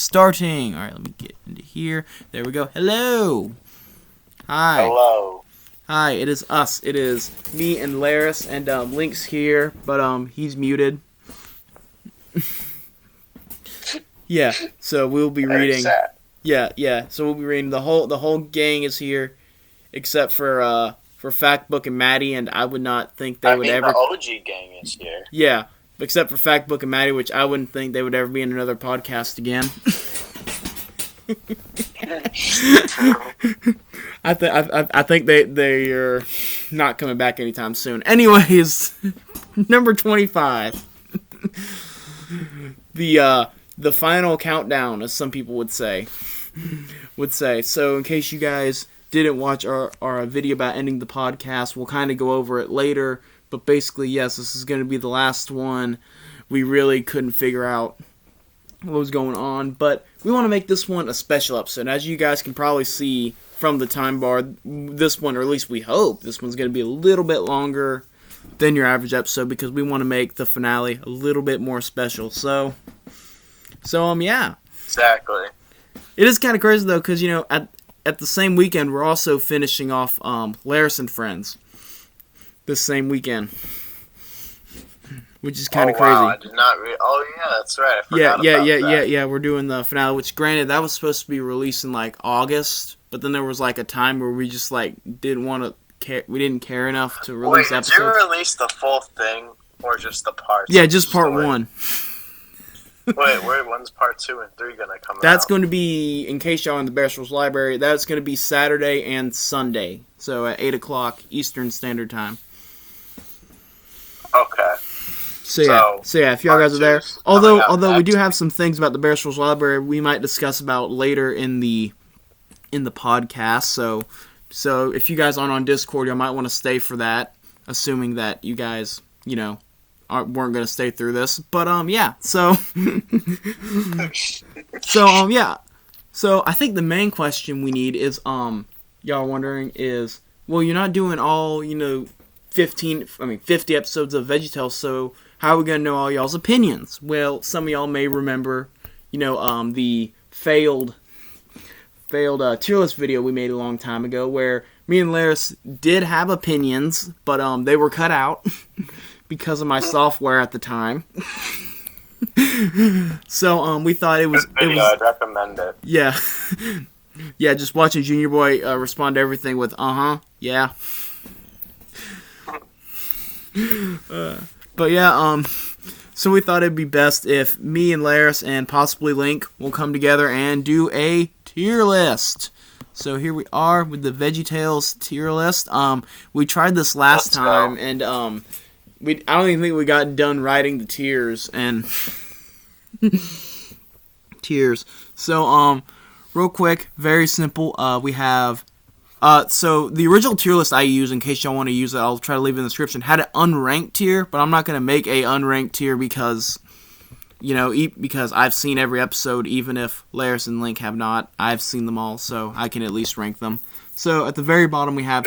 Starting. All right, let me get into here. There we go. Hello. Hi. Hello. Hi, it is us. It is me and Larris, and Links here, but he's muted. Yeah, so we'll be Very reading. sad. Yeah. So we'll be reading. The whole gang is here, except for Factbook and Maddie, and I would not think they would ever. The OG gang is here. Yeah, except for Factbook and Maddie, which I wouldn't think they would ever be in another podcast again. I think they are not coming back anytime soon. Anyways, number 25. The final countdown, as some people would say. So in case you guys didn't watch our video about ending the podcast, we'll kind of go over it later. But basically, yes, this is going to be the last one. We really couldn't figure out what was going on, but we want to make this one a special episode. As you guys can probably see from the time bar, this one, or at least we hope, this one's going to be a little bit longer than your average episode because we want to make the finale a little bit more special. So yeah. Exactly. It is kind of crazy though, because at the same weekend we're also finishing off Larris and Friends. This same weekend, which is kind of crazy. Wow, I did not oh yeah, that's right. I forgot about that. Yeah. We're doing the finale, which granted that was supposed to be released in like August, but then there was like a time where we just like didn't want to care. We didn't care enough to release episodes. Did you release the full thing or just the parts? Yeah, just part one. When's part 2 and 3 gonna come out? That's going to be, in case y'all in the Bears Rules Library, that's going to be Saturday and Sunday, so at 8 o'clock Eastern Standard Time. Okay. So yeah, if y'all guys are there, although we do have some things about the Bears Rules Library we might discuss about later in the podcast. So if you guys aren't on Discord, you might want to stay for that, assuming that you guys weren't going to stay through this. But yeah. So I think the main question we need is y'all wondering is, well, you're not doing all 50 episodes of Veggietales, so how are we going to know all y'all's opinions? Well, some of y'all may remember, the failed tier list video we made a long time ago, where me and Larris did have opinions, but they were cut out because of my software at the time. So we thought it was. I'd recommend it. Yeah, yeah. Just watching Junior Boy respond to everything with yeah. But yeah, so we thought it'd be best if me and Larris and possibly Link will come together and do a tier list. So here we are with the Veggietales tier list. We tried this last time, and I don't even think we got done writing the tiers and tiers. So real quick, very simple. We have. So the original tier list I use, in case y'all want to use it, I'll try to leave it in the description, had an unranked tier, but I'm not going to make a unranked tier because, because I've seen every episode, even if Larris and Link have not. I've seen them all, so I can at least rank them. So at the very bottom we have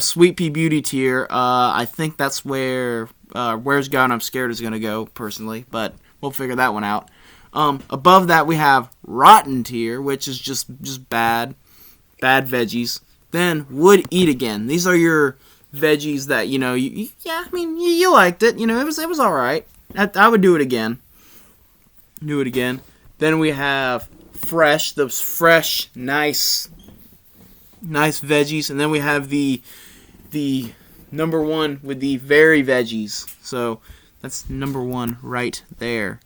Sweet Pea Beauty tier. I think that's where Where's God I'm Scared is going to go, personally, but we'll figure that one out. Above that we have Rotten tier, which is just bad veggies. Then Would Eat Again. These are your veggies that you liked it. It was all right. I would do it again. Then we have Fresh. Those fresh, nice veggies. And then we have the number one with the very veggies. So that's number one right there.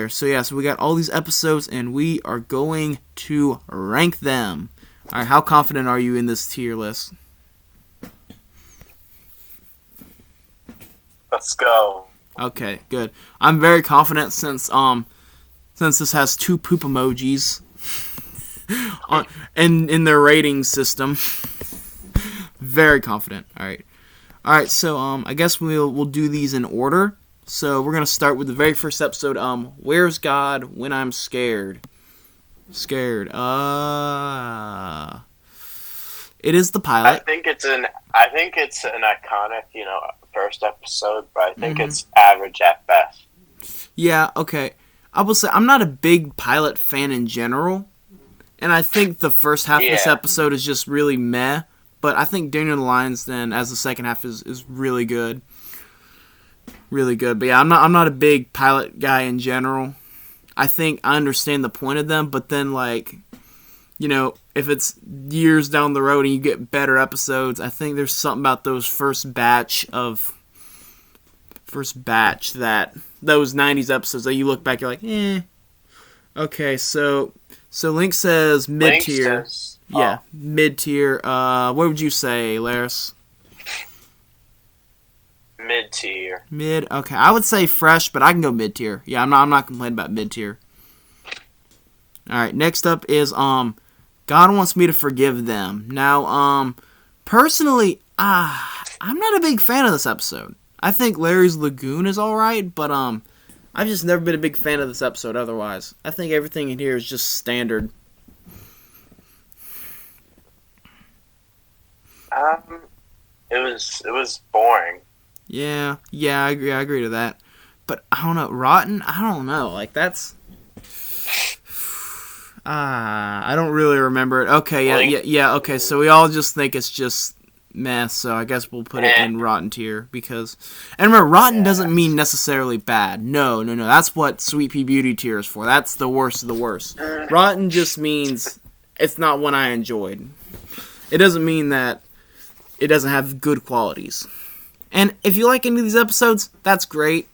So yeah, so we got all these episodes, and we are going to rank them. All right, how confident are you in this tier list? Let's go. Okay, good. I'm very confident since this has 2 poop emojis in their rating system. Very confident. All right. So I guess we'll do these in order. So we're going to start with the very first episode, Where's God When I'm Scared? It is the pilot. I think it's an iconic, first episode, but I think it's average at best. Yeah, okay. I will say I'm not a big pilot fan in general, and I think the first half of this episode is just really meh. But I think Daniel the Lion's Den as the second half is really good, really good. But yeah, I'm not a big pilot guy in general. I think I understand the point of them, but then like, you know, if it's years down the road and you get better episodes, I think there's something about those first batch that those 90s episodes that you look back, you're like, eh. Okay, so Link says mid-tier. Yeah, mid-tier. What would you say, Larris? Mid-tier. Mid. Okay, I would say fresh, but I can go mid-tier. Yeah, I'm not complaining about mid-tier. All right, next up is God Wants Me to Forgive Them. Now, personally, I'm not a big fan of this episode. I think Larry's Lagoon is all right, but I've just never been a big fan of this episode. Otherwise, I think everything in here is just standard. It was boring. Yeah, I agree to that. But I don't know, rotten. I don't know. Like that's. I don't really remember it. Okay, yeah. Okay, so we all just think it's just mess. So I guess we'll put it in rotten tier because. And remember, rotten doesn't mean necessarily bad. No. That's what Sweet Pea Beauty tier is for. That's the worst of the worst. Rotten just means it's not one I enjoyed. It doesn't mean that it doesn't have good qualities. And if you like any of these episodes, that's great.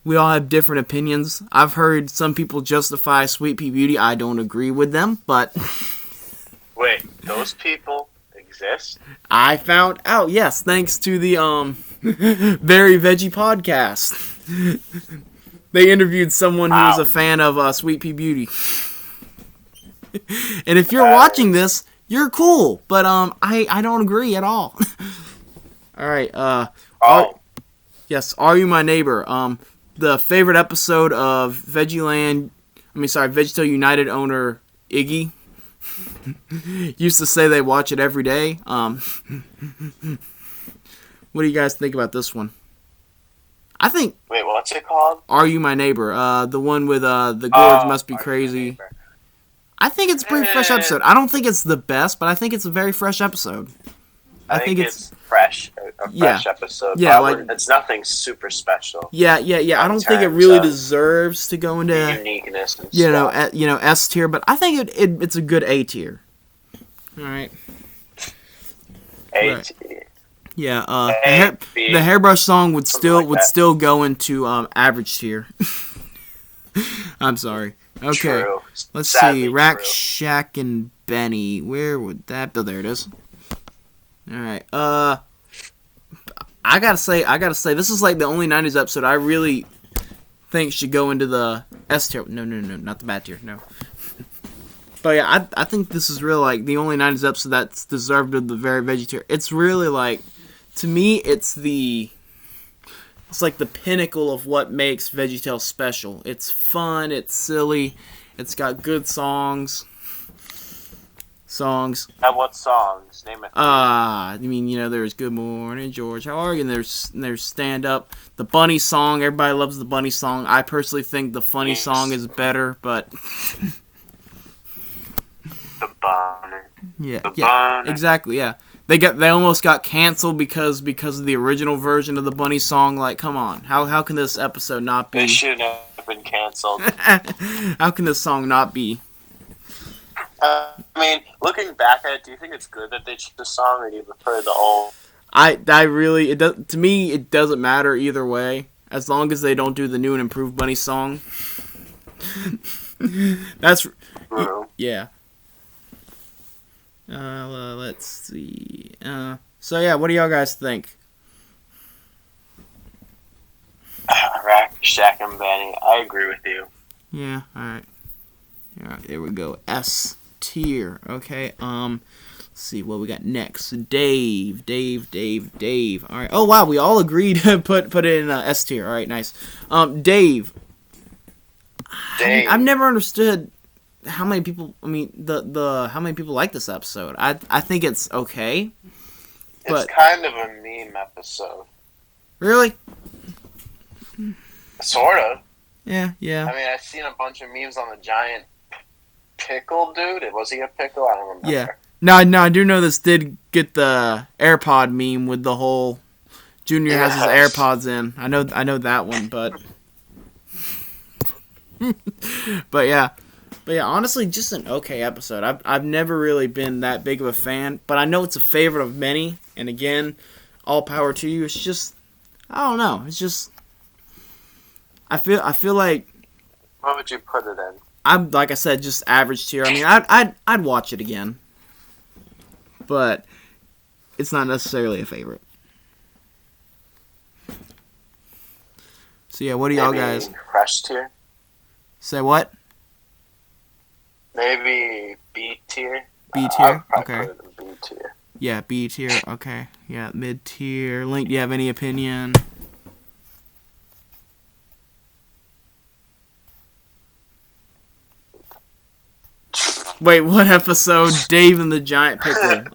We all have different opinions. I've heard some people justify Sweet Pea Beauty. I don't agree with them, but... Wait, those people exist? I found out, yes, thanks to the Very Veggie podcast. They interviewed someone who was a fan of Sweet Pea Beauty. And if you're watching this, you're cool, but I don't agree at all. All right, yes, Are You My Neighbor? The favorite episode of Veggietale United owner Iggy used to say they watch it every day. What do you guys think about this one? I think. Wait, what's it called? Are You My Neighbor? The one with the Gorge Must Be Crazy. I think it's a pretty fresh episode. I don't think it's the best, but I think it's a very fresh episode. I think it's fresh. A fresh episode. Yeah, like it's nothing super special. Yeah. I don't think it really deserves to go into uniqueness and stuff. S tier, but I think it's a good A tier. All right. A tier. Yeah. The hairbrush song would still go into average tier. I'm sorry. Okay. True. Let's see. Rack, Shack, and Benny. Where would that? Oh, there it is. All right. I gotta say, this is like the only 90s episode I really think should go into the S tier. No, not the bad tier. No. But yeah, I think this is really like the only 90s episode that's deserved of the Very Veggie tier. It's really like, to me, it's like the pinnacle of what makes Veggietales special. It's fun. It's silly. It's got good songs. And what songs? Name it. I mean, there's Good Morning George, how are you? And there's Stand Up. The Bunny song, everybody loves the Bunny song. I personally think the Funny song is better, but... The Bunny. Yeah, exactly, yeah. They almost got canceled because of the original version of the Bunny song. Like, come on. How can this episode not be... They should have been canceled. How can this song not be... I mean, looking back at it, do you think it's good that they changed the song, or do you prefer the old? To me, it doesn't matter either way, as long as they don't do the new and improved Bunny song. That's true. Yeah. Let's see. So yeah, what do y'all guys think? Rack, Shack, and Benny. I agree with you. Yeah. All right, there we go. S tier. Okay. Let's see what we got next. Dave. All right. Oh wow, we all agreed to put it in S tier. All right, nice. Dave. I've never understood how many people. I mean, how many people like this episode. I think it's okay. It's kind of a meme episode. Really? Sort of. Yeah, yeah. I mean, I've seen a bunch of memes on the giant pickle dude. Was he a pickle? I don't remember. Yeah. No, I do know this did get the AirPod meme with the whole Junior has his Yes. AirPods in. I know that one, but but yeah. But yeah, honestly, just an okay episode. I've never really been that big of a fan, but I know it's a favorite of many. And again, all power to you. It's just I don't know. It's just I feel like What would you put it in? I'm like I said, just average tier. I mean, I'd watch it again, but it's not necessarily a favorite. So yeah, what do y'all Maybe guys fresh tier? say? What Maybe B tier? B I tier? would probably Okay, put it in B tier. yeah, B tier. Okay, yeah, mid tier. Link, do you have any opinion? Wait, what episode? Dave and the Giant Pickle.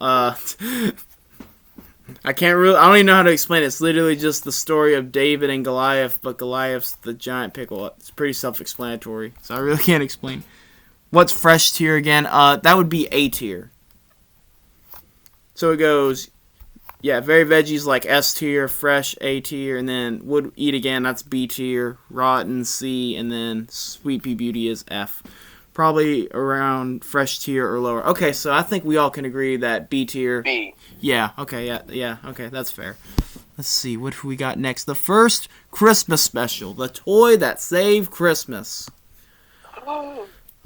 I can't really. I don't even know how to explain it. It's literally just the story of David and Goliath, but Goliath's the giant pickle. It's pretty self-explanatory, so I really can't explain. What's fresh tier again? That would be A tier. So it goes, yeah, very veggies like S tier, fresh A tier, and then would eat again. That's B tier, rotten C, and then sweet pea beauty is F. Probably around fresh tier or lower. Okay, so I think we all can agree that B tier. B. Yeah, okay, yeah, okay, that's fair. Let's see, what we got next? The first Christmas special, the toy that saved Christmas.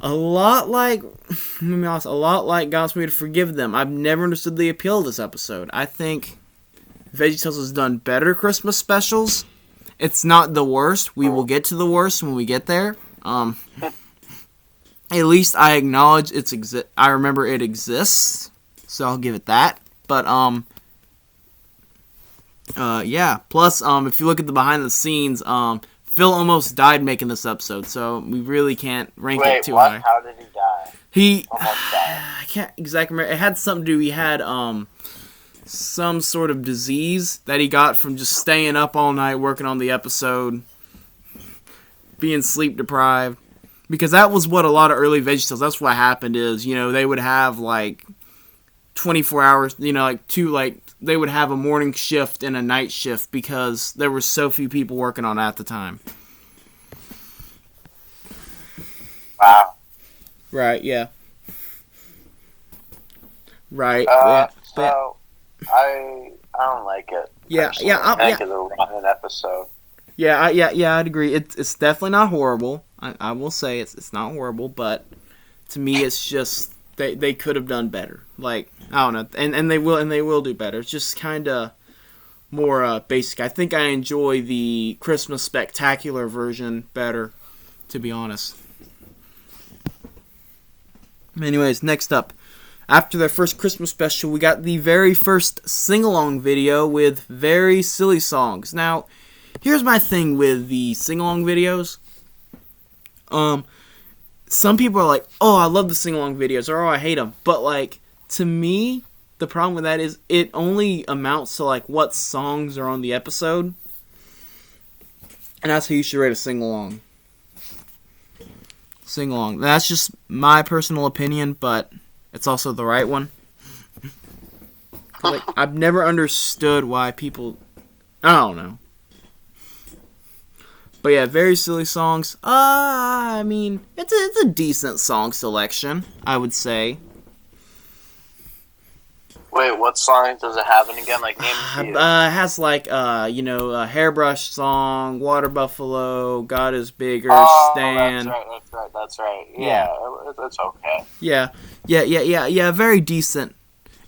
A lot like, let me be honest, a lot like God Wants Me to Forgive Them. I've never understood the appeal of this episode. I think VeggieTales has done better Christmas specials. It's not the worst. We will get to the worst when we get there. At least I acknowledge I remember it exists, so I'll give it that. But yeah. Plus, if you look at the behind the scenes, Phil almost died making this episode, so we really can't rank it too high. How did he die? He Almost died. I can't exactly remember. It had something to do. He had some sort of disease that he got from just staying up all night working on the episode, being sleep deprived. Because that was what a lot of early VeggieTales, that's what happened is, they would have like 24 hours, they would have a morning shift and a night shift because there were so few people working on it at the time. Wow. Right, yeah. Right. So I don't like it. Yeah, personally. yeah, I think it's a rotten episode. Yeah, I'd agree. It's definitely not horrible. I will say it's not horrible, but to me, it's just they could have done better. Like I don't know, and they will do better. It's just kind of more basic. I think I enjoy the Christmas Spectacular version better, to be honest. Anyways, next up. After their first Christmas special, we got the very first sing-along video with very silly songs. Now, here's my thing with the sing-along videos. Some people are like, oh, I love the sing-along videos, or oh, I hate them. But, like, to me, the problem with that is it only amounts to, like, what songs are on the episode. And that's how you should rate a sing-along. Sing-along. That's just my personal opinion, but it's also the right one. Like, I've never understood why people... I don't know. But yeah, very silly songs. I mean, it's a decent song selection, I would say. Wait, what song does it have? And again, like name a few. It has like a Hairbrush song, Water Buffalo, God is Bigger, Stan. That's right. Yeah, it's okay. Yeah, very decent.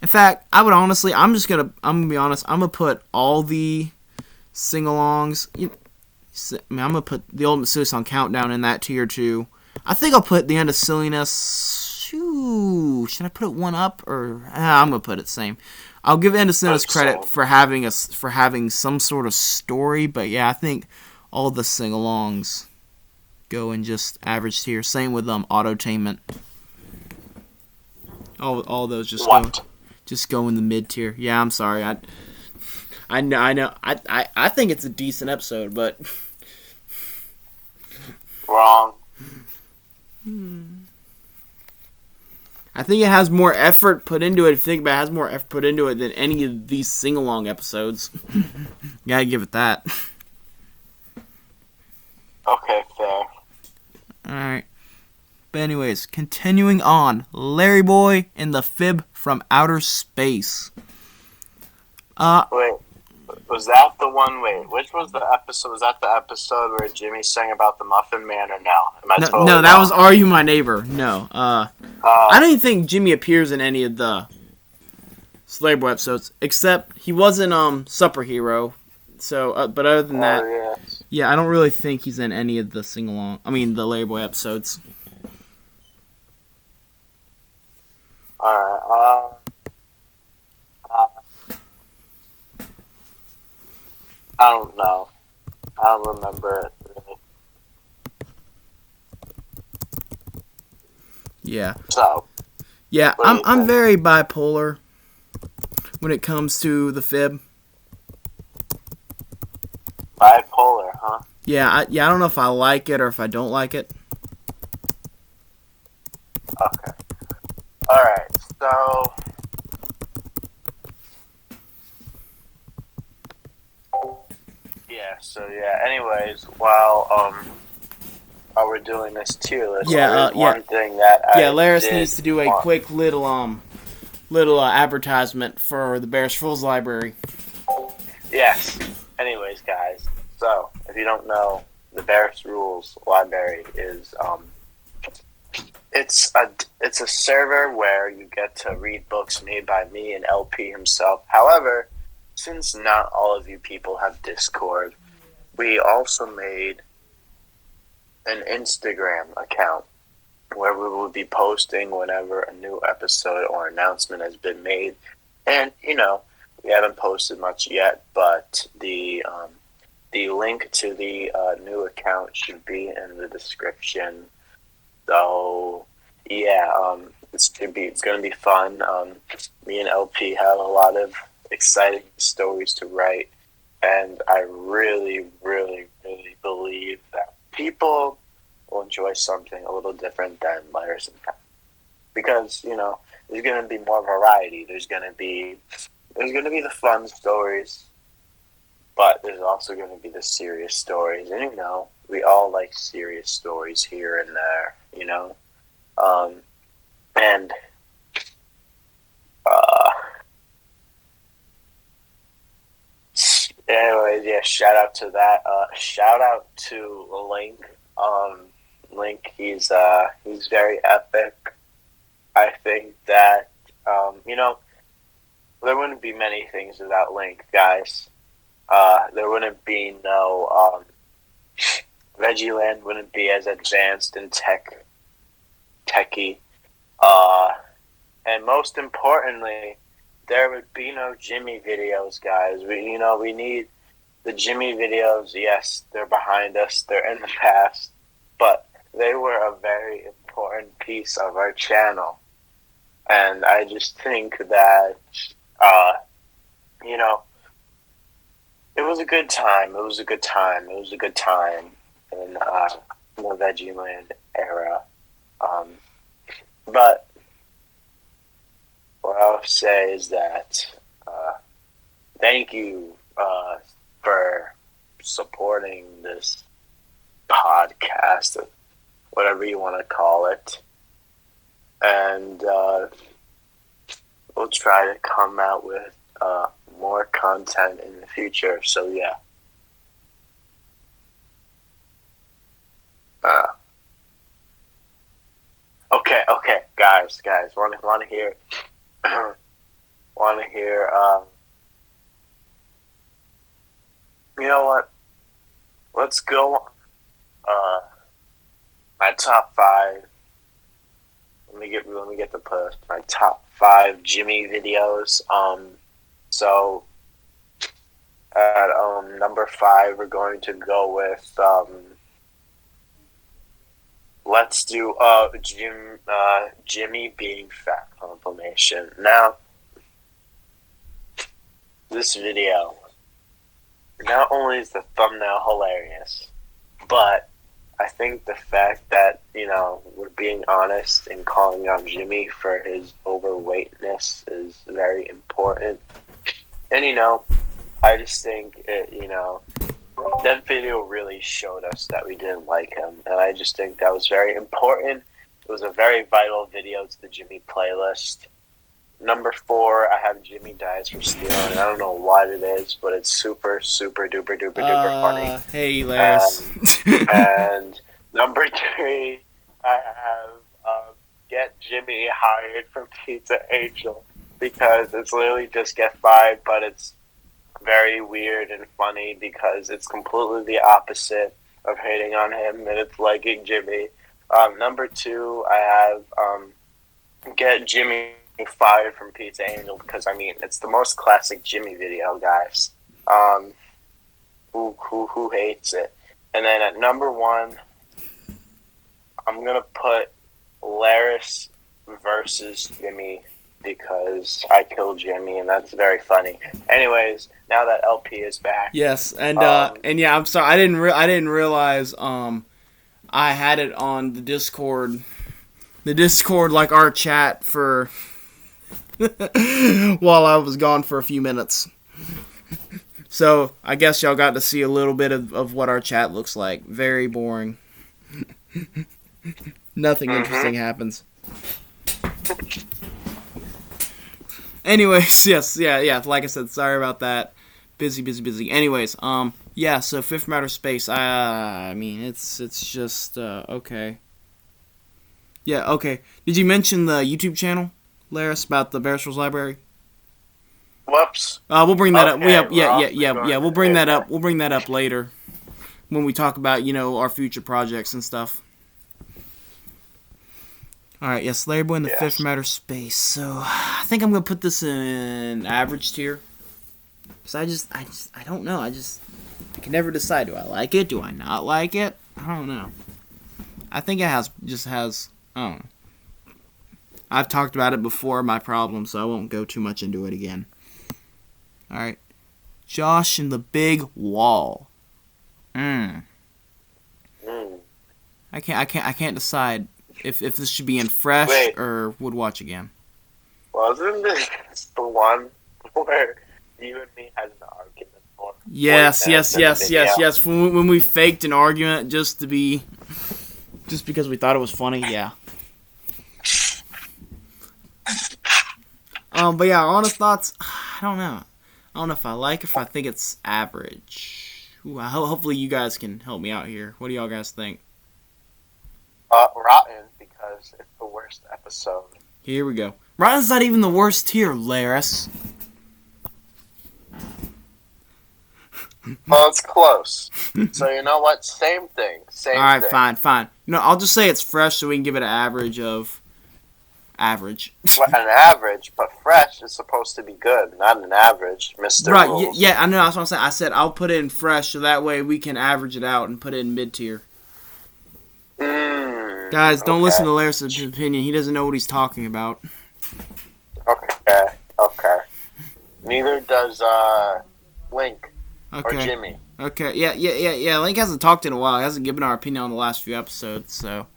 In fact, I'm gonna be honest, I'm gonna put all the sing-alongs. I'm gonna put the Ultimate Silly Song Countdown in that tier too. I think I'll put the End of Silliness. Should I put it one up or I'm gonna put it same. I'll give End of Silliness credit for having some sort of story, but yeah, I think all the sing-alongs go in just average tier. Same with Autotainment. All those just go in the mid tier. Yeah, I'm sorry. I know. I think it's a decent episode, but Wrong. I think it has more effort put into it. If you think about it, it has more effort put into it than any of these sing-along episodes. Gotta give it that. Okay, fair. Alright. But anyways, continuing on. Larry Boy and the Fib from Outer Space. Wait, was that the one? Wait, which was the episode? Was that the episode where Jimmy sang about the Muffin Man, or no? Am I totally No, that wrong? was Are You My Neighbor? No. I don't even think Jimmy appears in any of the Larry Boy episodes, except he was in Superhero. So, but other than that, yeah, I don't really think he's in any of the sing-along. I mean, the Larry Boy episodes. Alright, I don't know. I don't remember it really. Yeah. So, Yeah, what do you I'm think? very bipolar when it comes to the Fib. Bipolar, huh? Yeah, I don't know if I like it or if I don't like it. Okay. Alright, so... anyways, while we're doing this tier list, there's one thing that Larris needs to do a quick little advertisement for the Bears Fools Library. Yes. Anyways, guys, so if you don't know, the Bears Rules Library is it's a server where you get to read books made by me and LP himself. However, since not all of you people have Discord, we also made an Instagram account where we will be posting whenever a new episode or announcement has been made. And, we haven't posted much yet, but the link to the new account should be in the description. So, yeah, it's going to be fun. Me and LP have a lot of exciting stories to write, and I really, really, really believe that people will enjoy something a little different than Larris and Pat. Because, there's going to be more variety. There's going to be the fun stories, but there's also going to be the serious stories. And, we all like serious stories here and there, and anyways, yeah, shout out to that. Shout out to Link. Link, he's very epic. I think that there wouldn't be many things without Link, guys. There wouldn't be no VeggieLand wouldn't be as advanced and techy. And most importantly, there would be no Jimmy videos, guys. We need the Jimmy videos. Yes, they're behind us. They're in the past, but they were a very important piece of our channel. And I just think that, it was a good time. It was a good time. It was a good time in the VeggieLand era. But what I'll say is that thank you for supporting this podcast, whatever you want to call it. And we'll try to come out with more content in the future. So, yeah. Okay, guys, want to hear, you know what? Let's go. My top 5. Let me get the post. My top 5 Jimmy videos. So at number 5, we're going to go with let's do Jimmy being fat compilation. Now, this video, not only is the thumbnail hilarious, but I think the fact that, we're being honest and calling out Jimmy for his overweightness is very important. And, I just think that video really showed us that we didn't like him. And I just think that was very important. It was a very vital video to the Jimmy playlist. Number 4, I have Jimmy Dies for Stealing. I don't know what it is, but it's super, super duper duper duper funny. Hey, Larris. And number 3, I have Get Jimmy Hired from Pizza Angel, because it's literally just get fired, but it's very weird and funny because it's completely the opposite of hating on him, and it's liking Jimmy. Number 2, I have Get Jimmy Fired from Pizza Angel, because it's the most classic Jimmy video, guys. Who hates it? And then at number 1, I'm gonna put Larris versus Jimmy, because I killed Jimmy, and that's very funny. Anyways, now that LP is back. Yes, and yeah, I'm sorry, I didn't realize I had it on the Discord like our chat for while I was gone for a few minutes. So I guess y'all got to see a little bit of what our chat looks like. Very boring. Nothing interesting happens. Anyways, yes, yeah. Like I said, sorry about that. Busy. Anyways, yeah. So Fifth from Outer Space. It's just okay. Yeah, okay. Did you mention the YouTube channel, Larris, about the Barristor's Library? Whoops. We'll bring that up. Okay, Yeah. We'll bring that up. We'll bring that up later when we talk about our future projects and stuff. All right, yes, Larry Boy in the Fifth from Outer Space. So I think I'm gonna put this in average tier. Cause I don't know. I can never decide. Do I like it? Do I not like it? I don't know. I think it has. I don't know. I've talked about it before, my problem, so I won't go too much into it again. All right, Josh and the Big Wall. I can't decide if this should be in fresh or would watch again. Wasn't this the one where you and me had an argument for? Yes. When we faked an argument just because we thought it was funny, yeah. But yeah, honest thoughts, I don't know. I don't know if I like it, if I think it's average. Ooh, hopefully you guys can help me out here. What do y'all guys think? Rotten, because it's the worst episode. Here we go. Rotten's not even the worst tier, Larris. Well, it's close. So you know what? Same thing. Alright, fine. I'll just say it's fresh so we can give it an average of average. Well, an average, but fresh is supposed to be good, not an average, Mr. Right, Rules. yeah, I know, that's what I'm saying. I said I'll put it in fresh so that way we can average it out and put it in mid-tier. Guys, don't listen to Larris' opinion. He doesn't know what he's talking about. Okay. Neither does Link or Jimmy. Okay, yeah. Link hasn't talked in a while. He hasn't given our opinion on the last few episodes, so.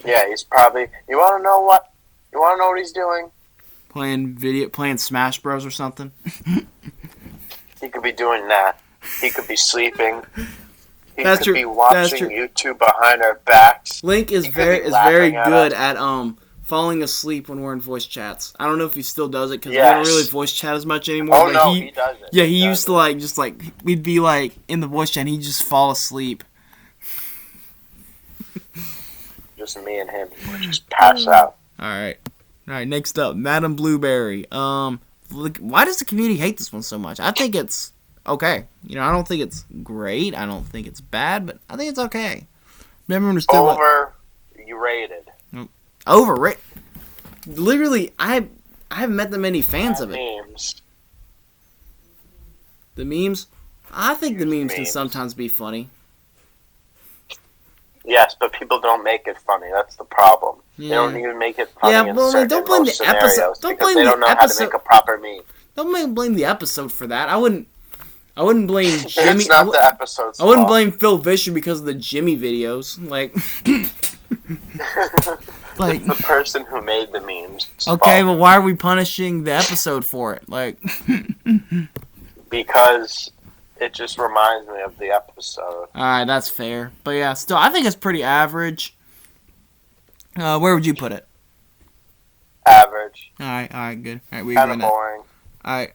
Yeah, he's probably. You want to know what? You want to know what he's doing? Playing Smash Bros or something. He could be doing that. He could be sleeping. He could be watching YouTube behind our backs. Link is very good at falling asleep when we're in voice chats. I don't know if he still does it because we don't really voice chat as much anymore. Oh, no, he does it. Yeah, he used to we'd be in the voice chat and he'd just fall asleep. Just me and him would just pass out. Alright, next up, Madam Blueberry. Why does the community hate this one so much? I think it's okay. I don't think it's great. I don't think it's bad, but I think it's okay. Never understood Overrated. Overrated. Literally, I haven't met that many fans of it. Memes. The memes? I think the memes can sometimes be funny. Yes, but people don't make it funny. That's the problem. Yeah. They don't even make it funny in certain don't blame the episode. They don't know how to make a proper meme. Don't blame the episode for that. I wouldn't I wouldn't blame Jimmy. It's not the episode's I wouldn't fault. blame Phil Vischer because of the Jimmy videos. Like, It's the person who made the memes. Okay, well, why are we punishing the episode for it? Like, because it just reminds me of the episode. Alright, that's fair. But yeah, still, I think it's pretty average. Where would you put it? Average. Alright, good. Alright, we Kind agree of on boring. that. Alright,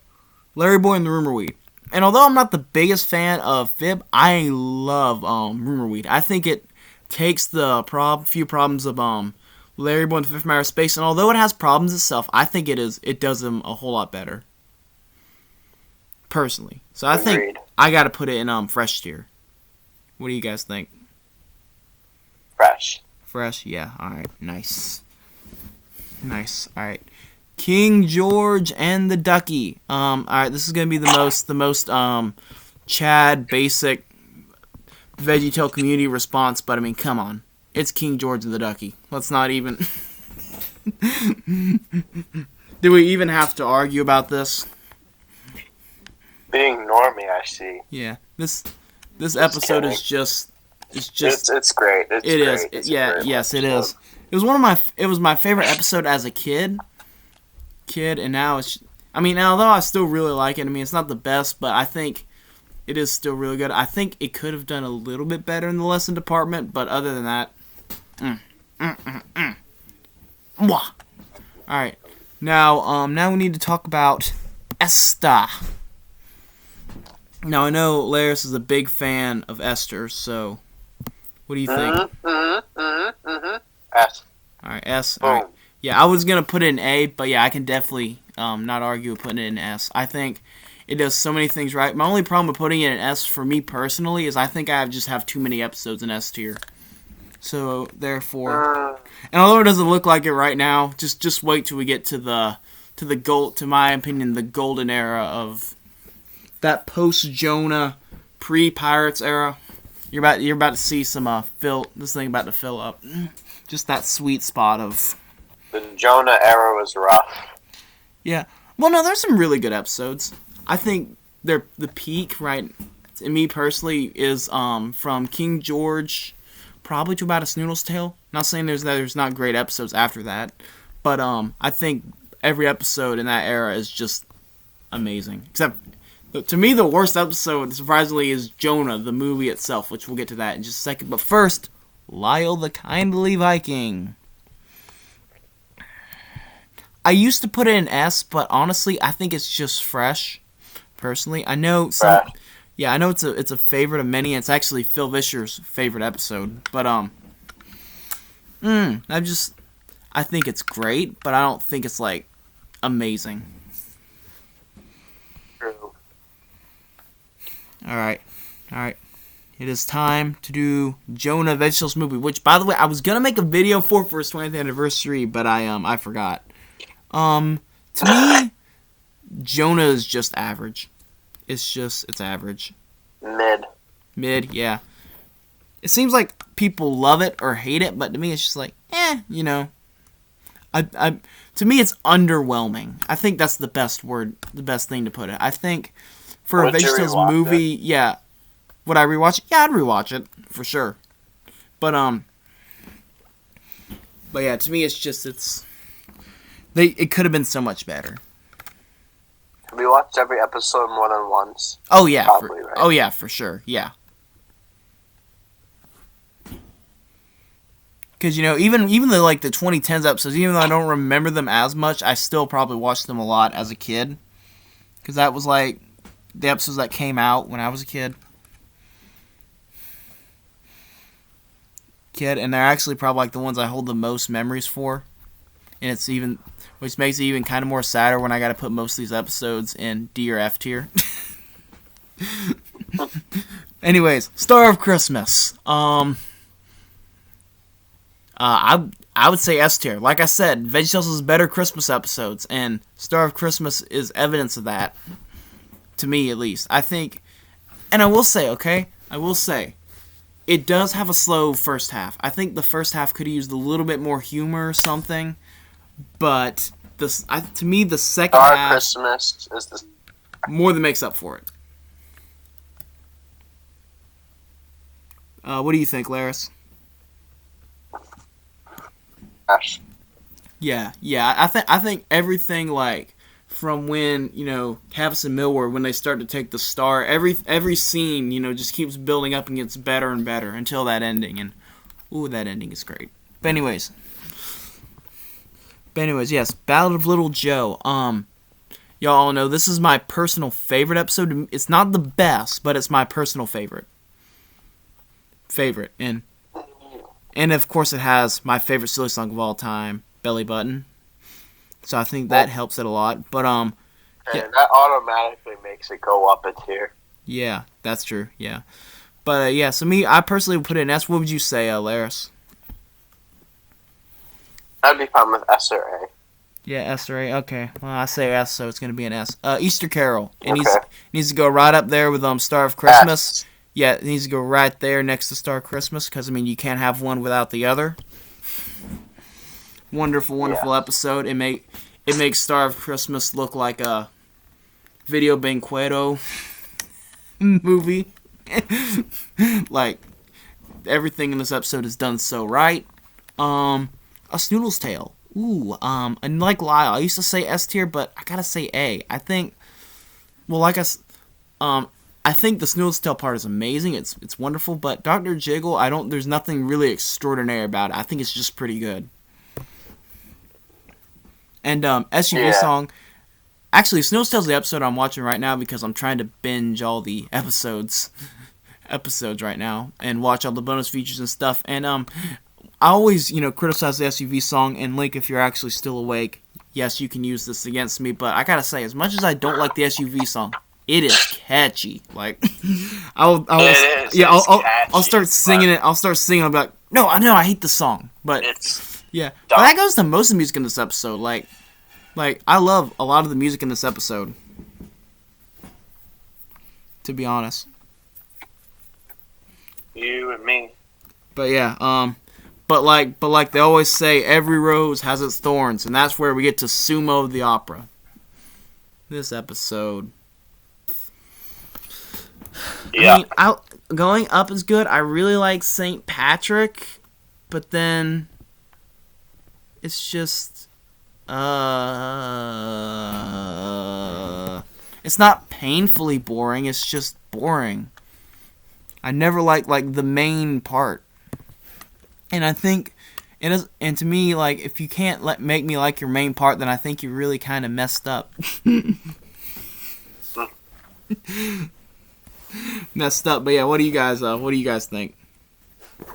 Larry Boy and the Rumor Weed. And although I'm not the biggest fan of Fib, I love Rumor Weed. I think it takes the few problems of Larry Boy and the Fifth Matter of Space, and although it has problems itself, I think it does them a whole lot better. Personally. So I think Agreed. I gotta put it in fresh tier. What do you guys think? Fresh. Fresh? Yeah, alright. Nice. Alright. King George and the Ducky. Alright, this is gonna be the most Chad basic VeggieTale community response, but I mean, come on. It's King George and the Ducky. Let's not even do we even have to argue about this? Being normie, I see. Yeah. This episode kidding. is just It's great. It's It great. is. It's Yes, it is. It was my favorite episode as a kid, and now although I still really like it, I mean, it's not the best, but I think it is still really good. I think it could have done a little bit better in the lesson department, but other than that, Mwah. All right. Now we need to talk about Esther. Now I know Larris is a big fan of Esther, so what do you think? S. All right, S. Boom. All right. Yeah, I was gonna put it in A, but yeah, I can definitely not argue with putting it in S. I think it does so many things right. My only problem with putting it in S for me personally is I think I just have too many episodes in S tier. So therefore, and although it doesn't look like it right now, just wait till we get to to my opinion, the golden era of that post Jonah, pre Pirates era. You're about to see some this thing about to fill up. Just that sweet spot of The Jonah era was rough. Yeah. Well, no, there's some really good episodes. I think the peak, right, to me personally, is from King George probably to about a Snoodle's Tale. Not saying there's not great episodes after that, but I think every episode in that era is just amazing. Except, to me, the worst episode, surprisingly, is Jonah, the movie itself, which we'll get to that in just a second. But first, Lyle the Kindly Viking. I used to put it in S, but honestly, I think it's just fresh. Personally, I know some. Yeah, I know it's a favorite of many. And it's actually Phil Vischer's favorite episode, but I think it's great, but I don't think it's like amazing. True. All right. It is time to do Jonah VeggieTales movie, which, by the way, I was gonna make a video for his 20th anniversary, but I forgot. To me, Jonah is just average. It's average. Mid, yeah. It seems like people love it or hate it, but to me it's just like, you know. To me it's underwhelming. I think that's the best thing to put it. I think for a VeggieTales movie, yeah. Would I rewatch it? Yeah, I'd rewatch it for sure. But yeah, to me it could have been so much better. Have you watched every episode more than once? Oh yeah, Probably, right? Oh yeah, for sure. Yeah. Because even the like the 2010s episodes, even though I don't remember them as much, I still probably watched them a lot as a kid. Because that was like the episodes that came out when I was a kid. And they're actually probably like the ones I hold the most memories for. And which makes it even kind of more sadder when I got to put most of these episodes in D or F tier. Anyways, Star of Christmas. I would say S tier. Like I said, VeggieTales is better Christmas episodes, and Star of Christmas is evidence of that. To me, at least. I think, and I will say, it does have a slow first half. I think the first half could have used a little bit more humor or something, but to me, the second Star half Christmas is the more than makes up for it. What do you think, Larris? Gosh. Yeah. I think everything like from when Cavis and Millward when they start to take the star, every scene just keeps building up and gets better and better until that ending, and that ending is great. But anyways, yes, Ballad of Little Joe. Y'all know this is my personal favorite episode. It's not the best, but it's my personal favorite. And of course it has my favorite silly song of all time, Belly Button. So I think that helps it a lot. But and that automatically makes it go up a tier. Yeah, that's true. Yeah. But so I personally would put it in S. What would you say, Larris? I'd be fine with S or A. Yeah, S or A. Okay. Well, I say S, so it's going to be an S. Easter Carol. It needs to go right up there with Star of Christmas. S. Yeah, it needs to go right there next to Star of Christmas because, you can't have one without the other. Wonderful episode. It makes Star of Christmas look like a Video Banqueto movie. Like, everything in this episode is done so right. A Snoodle's Tale. Ooh, and like Lyle, I used to say S tier, but I gotta say A. I think, I think the Snoodle's Tale part is amazing. It's wonderful, but Dr. Jiggle, there's nothing really extraordinary about it. I think it's just pretty good. And SUV song. Actually, Snoodle's Tale's the episode I'm watching right now because I'm trying to binge all the episodes right now and watch all the bonus features and stuff. And I always, criticize the SUV song, and Link, if you're actually still awake, yes, you can use this against me, but I gotta say, as much as I don't like the SUV song, it is catchy. Like, I'll start singing it. I'll start singing. I'll be like, no, I hate the song, but but that goes to most of the music in this episode. Like I love a lot of the music in this episode, to be honest. You and me. But yeah, but like they always say, every rose has its thorns, and that's where we get to Sumo the opera. This episode. Yeah. Going up is good. I really like St. Patrick, but then it's just it's not painfully boring. It's just boring. I never liked the main part. And I think it is, and to me, if you can't make me like your main part, then I think you really kind of messed up. Messed up, but yeah, what do you guys think?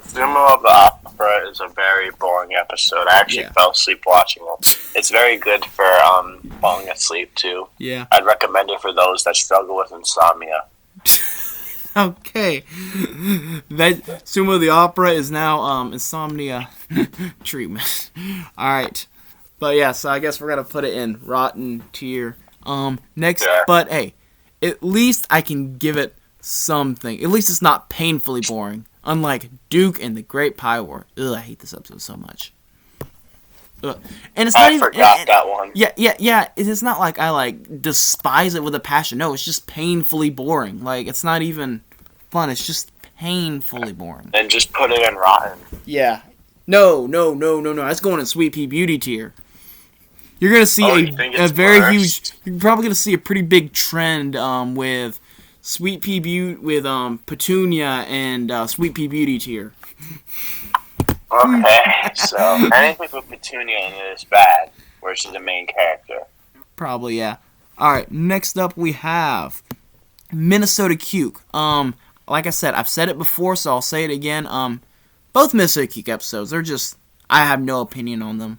Sumo of the Opera is a very boring episode. I actually fell asleep watching it. It's very good for falling asleep too. Yeah. I'd recommend it for those that struggle with insomnia. Okay. That Sumo of the Opera is now insomnia treatment. Alright. But yeah, so I guess we're gonna put it in rotten tier. Next, but hey, at least I can give it something. At least it's not painfully boring. Unlike Duke and the Great Pie War. Ugh, I hate this episode so much. Ugh. And it's not even. I forgot that one. Yeah. It's not like I despise it with a passion. No, it's just painfully boring. It's not even fun. It's just painfully boring. Then just put it in rotten. Yeah. No. That's going in Sweet Pea Beauty tier. You're gonna see a very huge. You're probably gonna see a pretty big trend with Sweet Pea Beauty with Petunia and Sweet Pea Beauty tier. Okay, so anything with Petunia in it is bad, where she's the main character. Probably, yeah. All right, next up we have Minnesota Cuke. Like I said, I've said it before, so I'll say it again. Both Minnesota Cuke episodes, they're just, I have no opinion on them.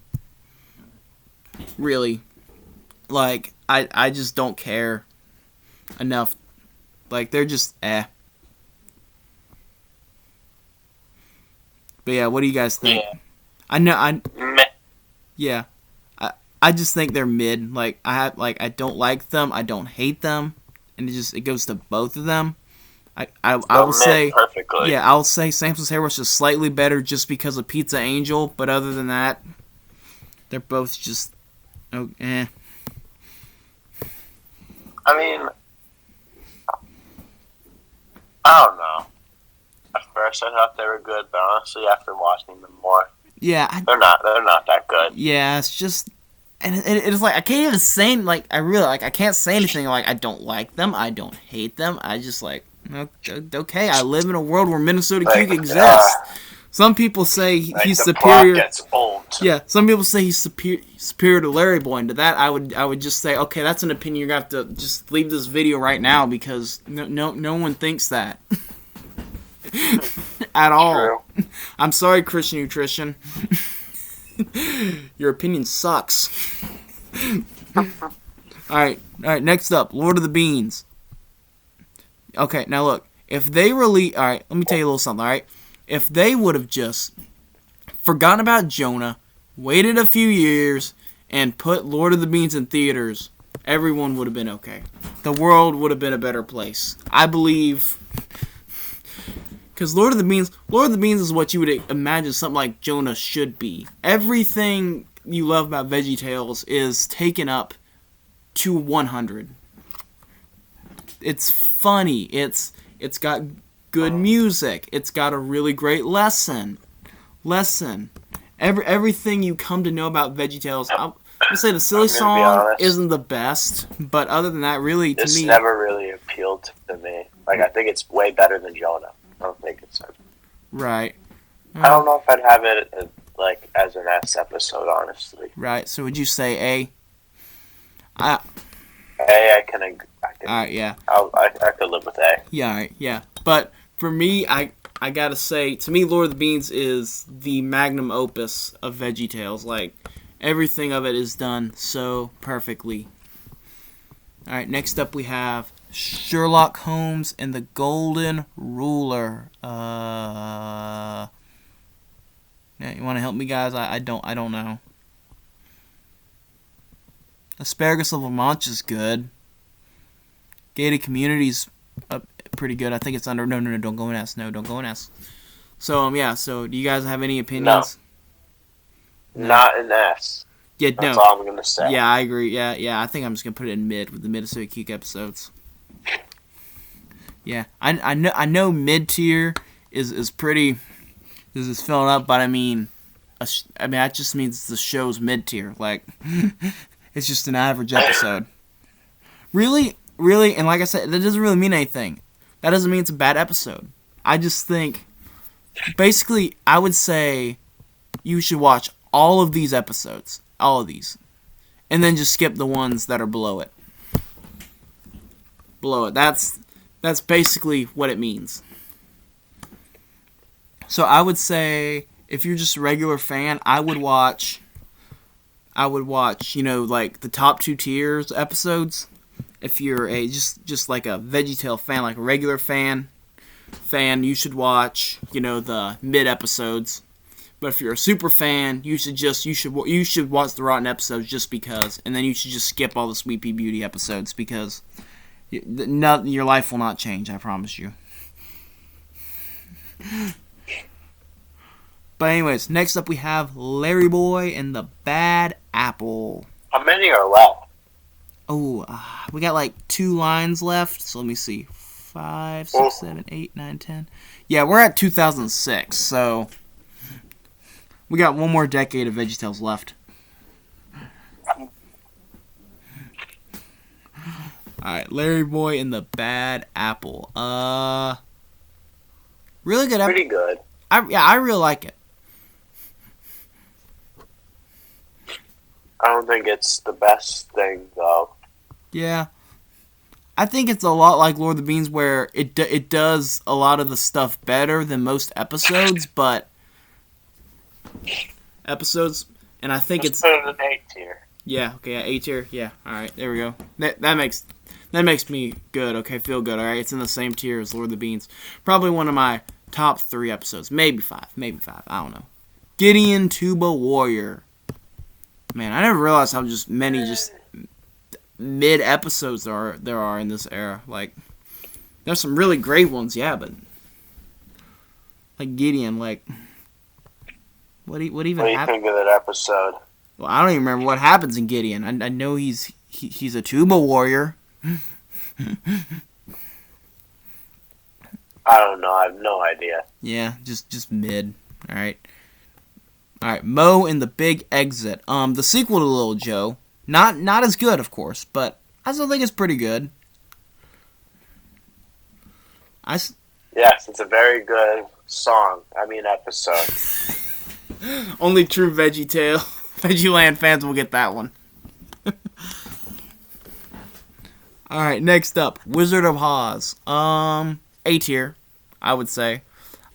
Really. I just don't care enough. They're just, eh. But yeah, what do you guys think? Yeah. Yeah. I just think they're mid. I don't like them, I don't hate them, and it goes to both of them. I will say perfectly. Yeah, I'll say Samson's Hair Wash is slightly better just because of Pizza Angel, but other than that, they're both just eh. I mean, I don't know. first I thought they were good, but honestly, after watching them more, Yeah, they're not that good. yeah, it's just, and it's like I can't even say like I can't say anything like I don't like them, I don't hate them. I just like okay, I live in a world where Minnesota Cuke exists. Some people say he's the superior. Plot gets old. Yeah, some people say he's superior to Larry Boy, and to that I would just say, okay, that's an opinion. You're gonna have to just leave this video right now because no one thinks that at all. True. I'm sorry, Christian Nutrition. Your opinion sucks. All right. Next up, Lord of the Beans. Okay, now look, if they release, all right, let me tell you a little something. All right, if they would have just forgotten about Jonah, waited a few years, and put Lord of the Beans in theaters, everyone would have been okay. The world would have been a better place. I believe. Because Lord of the Beans is what you would imagine something like Jonah should be. Everything you love about VeggieTales is taken up to 100. It's funny. It's got good music. It's got a really great lesson. Everything you come to know about VeggieTales. I'm gonna say the silly song isn't the best, but other than that, really, to me, this never really appealed to me. Like, I think it's way better than Jonah. I don't think it's right. I don't know if I'd have it like as an S episode, honestly. Right. So would you say A? I can. Alright, yeah. I could live with A. Yeah, alright, yeah. But for me, I gotta say, to me, Lord of the Beans is the magnum opus of VeggieTales. Like, everything of it is done so perfectly. Alright, next up we have Sherlock Holmes and the Golden Ruler. Yeah, you want to help me, guys? I don't know. Asparagus of La Mancha is good. Gated Community's pretty good. I think it's under. No, don't go and ask. No, don't go and ask. So yeah. So do you guys have any opinions? No. Not an S. Yeah, that's all I'm gonna say. Yeah, I agree. Yeah. I think I'm just gonna put it in mid with the Minnesota Cuke episodes. Yeah, I know mid tier is pretty is filling up, but I mean that just means the show's mid tier. Like it's just an average episode. Really, and like I said, that doesn't really mean anything. That doesn't mean it's a bad episode. I just think, basically, I would say you should watch all of these episodes, all of these, and then just skip the ones that are below it. Below it. That's basically what it means. So I would say, if you're just a regular fan, I would watch, like the top 2 tiers episodes. If you're a just like a VeggieTale fan, like a regular fan, you should watch, the mid episodes. But if you're a super fan, you should watch the rotten episodes just because, and then you should just skip all the Sweet Pea Beauty episodes because your life will not change, I promise you. But anyways, next up we have Larry Boy and the Bad Apple. How many are left? Oh, we got like 2 lines left. So let me see. 5, 6, 7, 8, 9, 10. Yeah, we're at 2006, so we got one more decade of VeggieTales left. Alright, Larry Boy and the Bad Apple. Really good episode. Pretty good. I really like it. I don't think it's the best thing, though. Yeah. I think it's a lot like Lord of the Beans where it does a lot of the stuff better than most episodes, but and I think Let's put it in A tier. Yeah, okay, A tier. Yeah, alright, there we go. That makes me good, okay, feel good, alright? It's in the same tier as Lord of the Beans. Probably one of my top 3 episodes. Maybe 5, I don't know. Gideon Tuba Warrior. Man, I never realized how many mid episodes there are in this era. Like, there's some really great ones, yeah, but like Gideon, like what even happened? What do you think of that episode? Well, I don't even remember what happens in Gideon. I know he's a tuba warrior. I don't know. I have no idea. Yeah, just mid. All right. All right, Mo and the Big Exit. The sequel to Little Joe, not as good, of course, but I still think it's pretty good. Yes, it's a very good song. I mean episode. Only true VeggieLand fans will get that one. All right, next up, Wizard of Oz. A tier, I would say.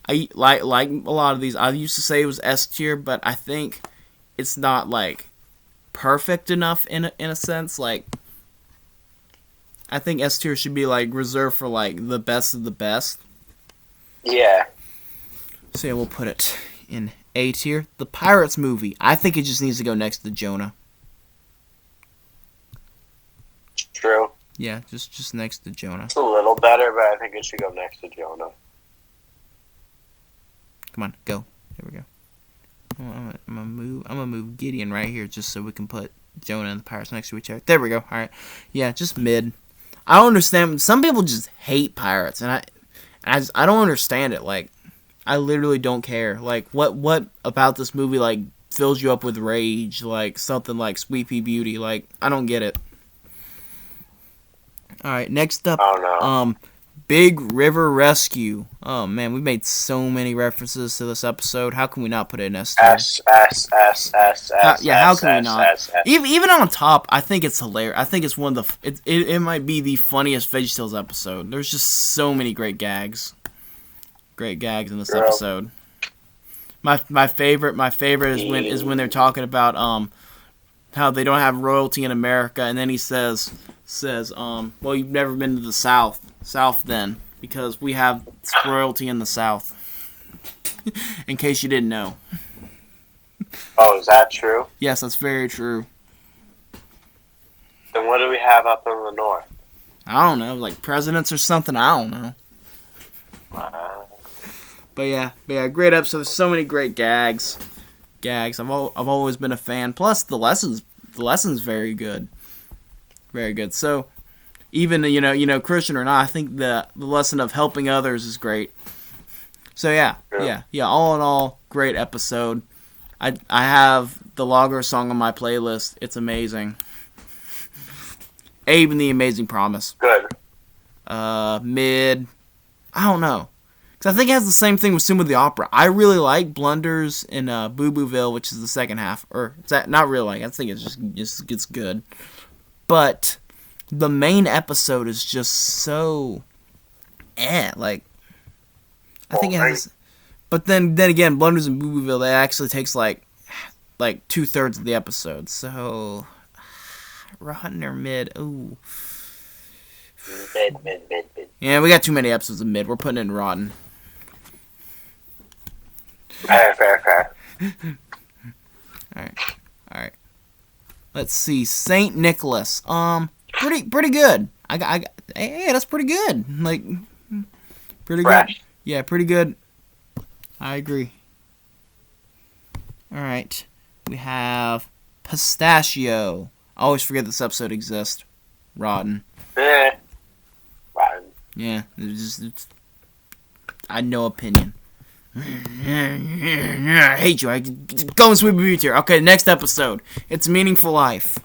I like a lot of these. I used to say it was S tier, but I think it's not like perfect enough in a sense. Like, I think S tier should be like reserved for like the best of the best. Yeah. So yeah, we'll put it in A tier. The Pirates movie. I think it just needs to go next to Jonah. True. Yeah, just next to Jonah. It's a little better, but I think it should go next to Jonah. Come on, go. There we go. I'm gonna move Gideon right here just so we can put Jonah and the Pirates next to each other. There we go. All right. Yeah, just mid. I don't understand. Some people just hate Pirates, and I don't understand it. Like, I literally don't care. Like, what about this movie like fills you up with rage? Like something like Sweet Pea Beauty. Like, I don't get it. All right, next up, Big River Rescue. Oh man, we made so many references to this episode. How can we not put it in S tier? Yeah, how can we not? Even on top, I think it's hilarious. I think it's one of the. It might be the funniest VeggieTales episode. There's just so many great gags. Great gags in this episode. My favorite is when they're talking about how they don't have royalty in America, and then he says, well, you've never been to the South then, because we have royalty in the South. In case you didn't know. Oh, is that true? Yes, that's very true. Then what do we have up in the North? I don't know, like presidents or something, I don't know. But yeah, great episode. There's so many great gags. I've always been a fan. Plus the lesson's very good. Very good. So even Christian or not, I think the lesson of helping others is great. So yeah. All in all, great episode. I have the Logger song on my playlist. It's amazing. Abe and the Amazing Promise. Good. Mid. I don't know. Because I think it has the same thing with Sim with the Opera. I really like Blunders in Boo Booville, which is the second half. Or, not really like. I think it's good. But the main episode is just so... Like... I think it has... But then again, Blunders and Boo Booville, that actually takes like 2/3 of the episode. So... Rotten or mid? Ooh. Mid. Yeah, we got too many episodes of mid. We're putting it in rotten. Fair. Alright. Let's see. Saint Nicholas. Pretty good. Hey, that's pretty good. Like, pretty Fresh. good. Yeah, pretty good. I agree. Alright. We have Pistachio. I always forget this episode exists. Rotten. Rotten. Yeah, I had no opinion. I hate you. Go and sweep beauty here. Okay, next episode. It's Meaningful Life.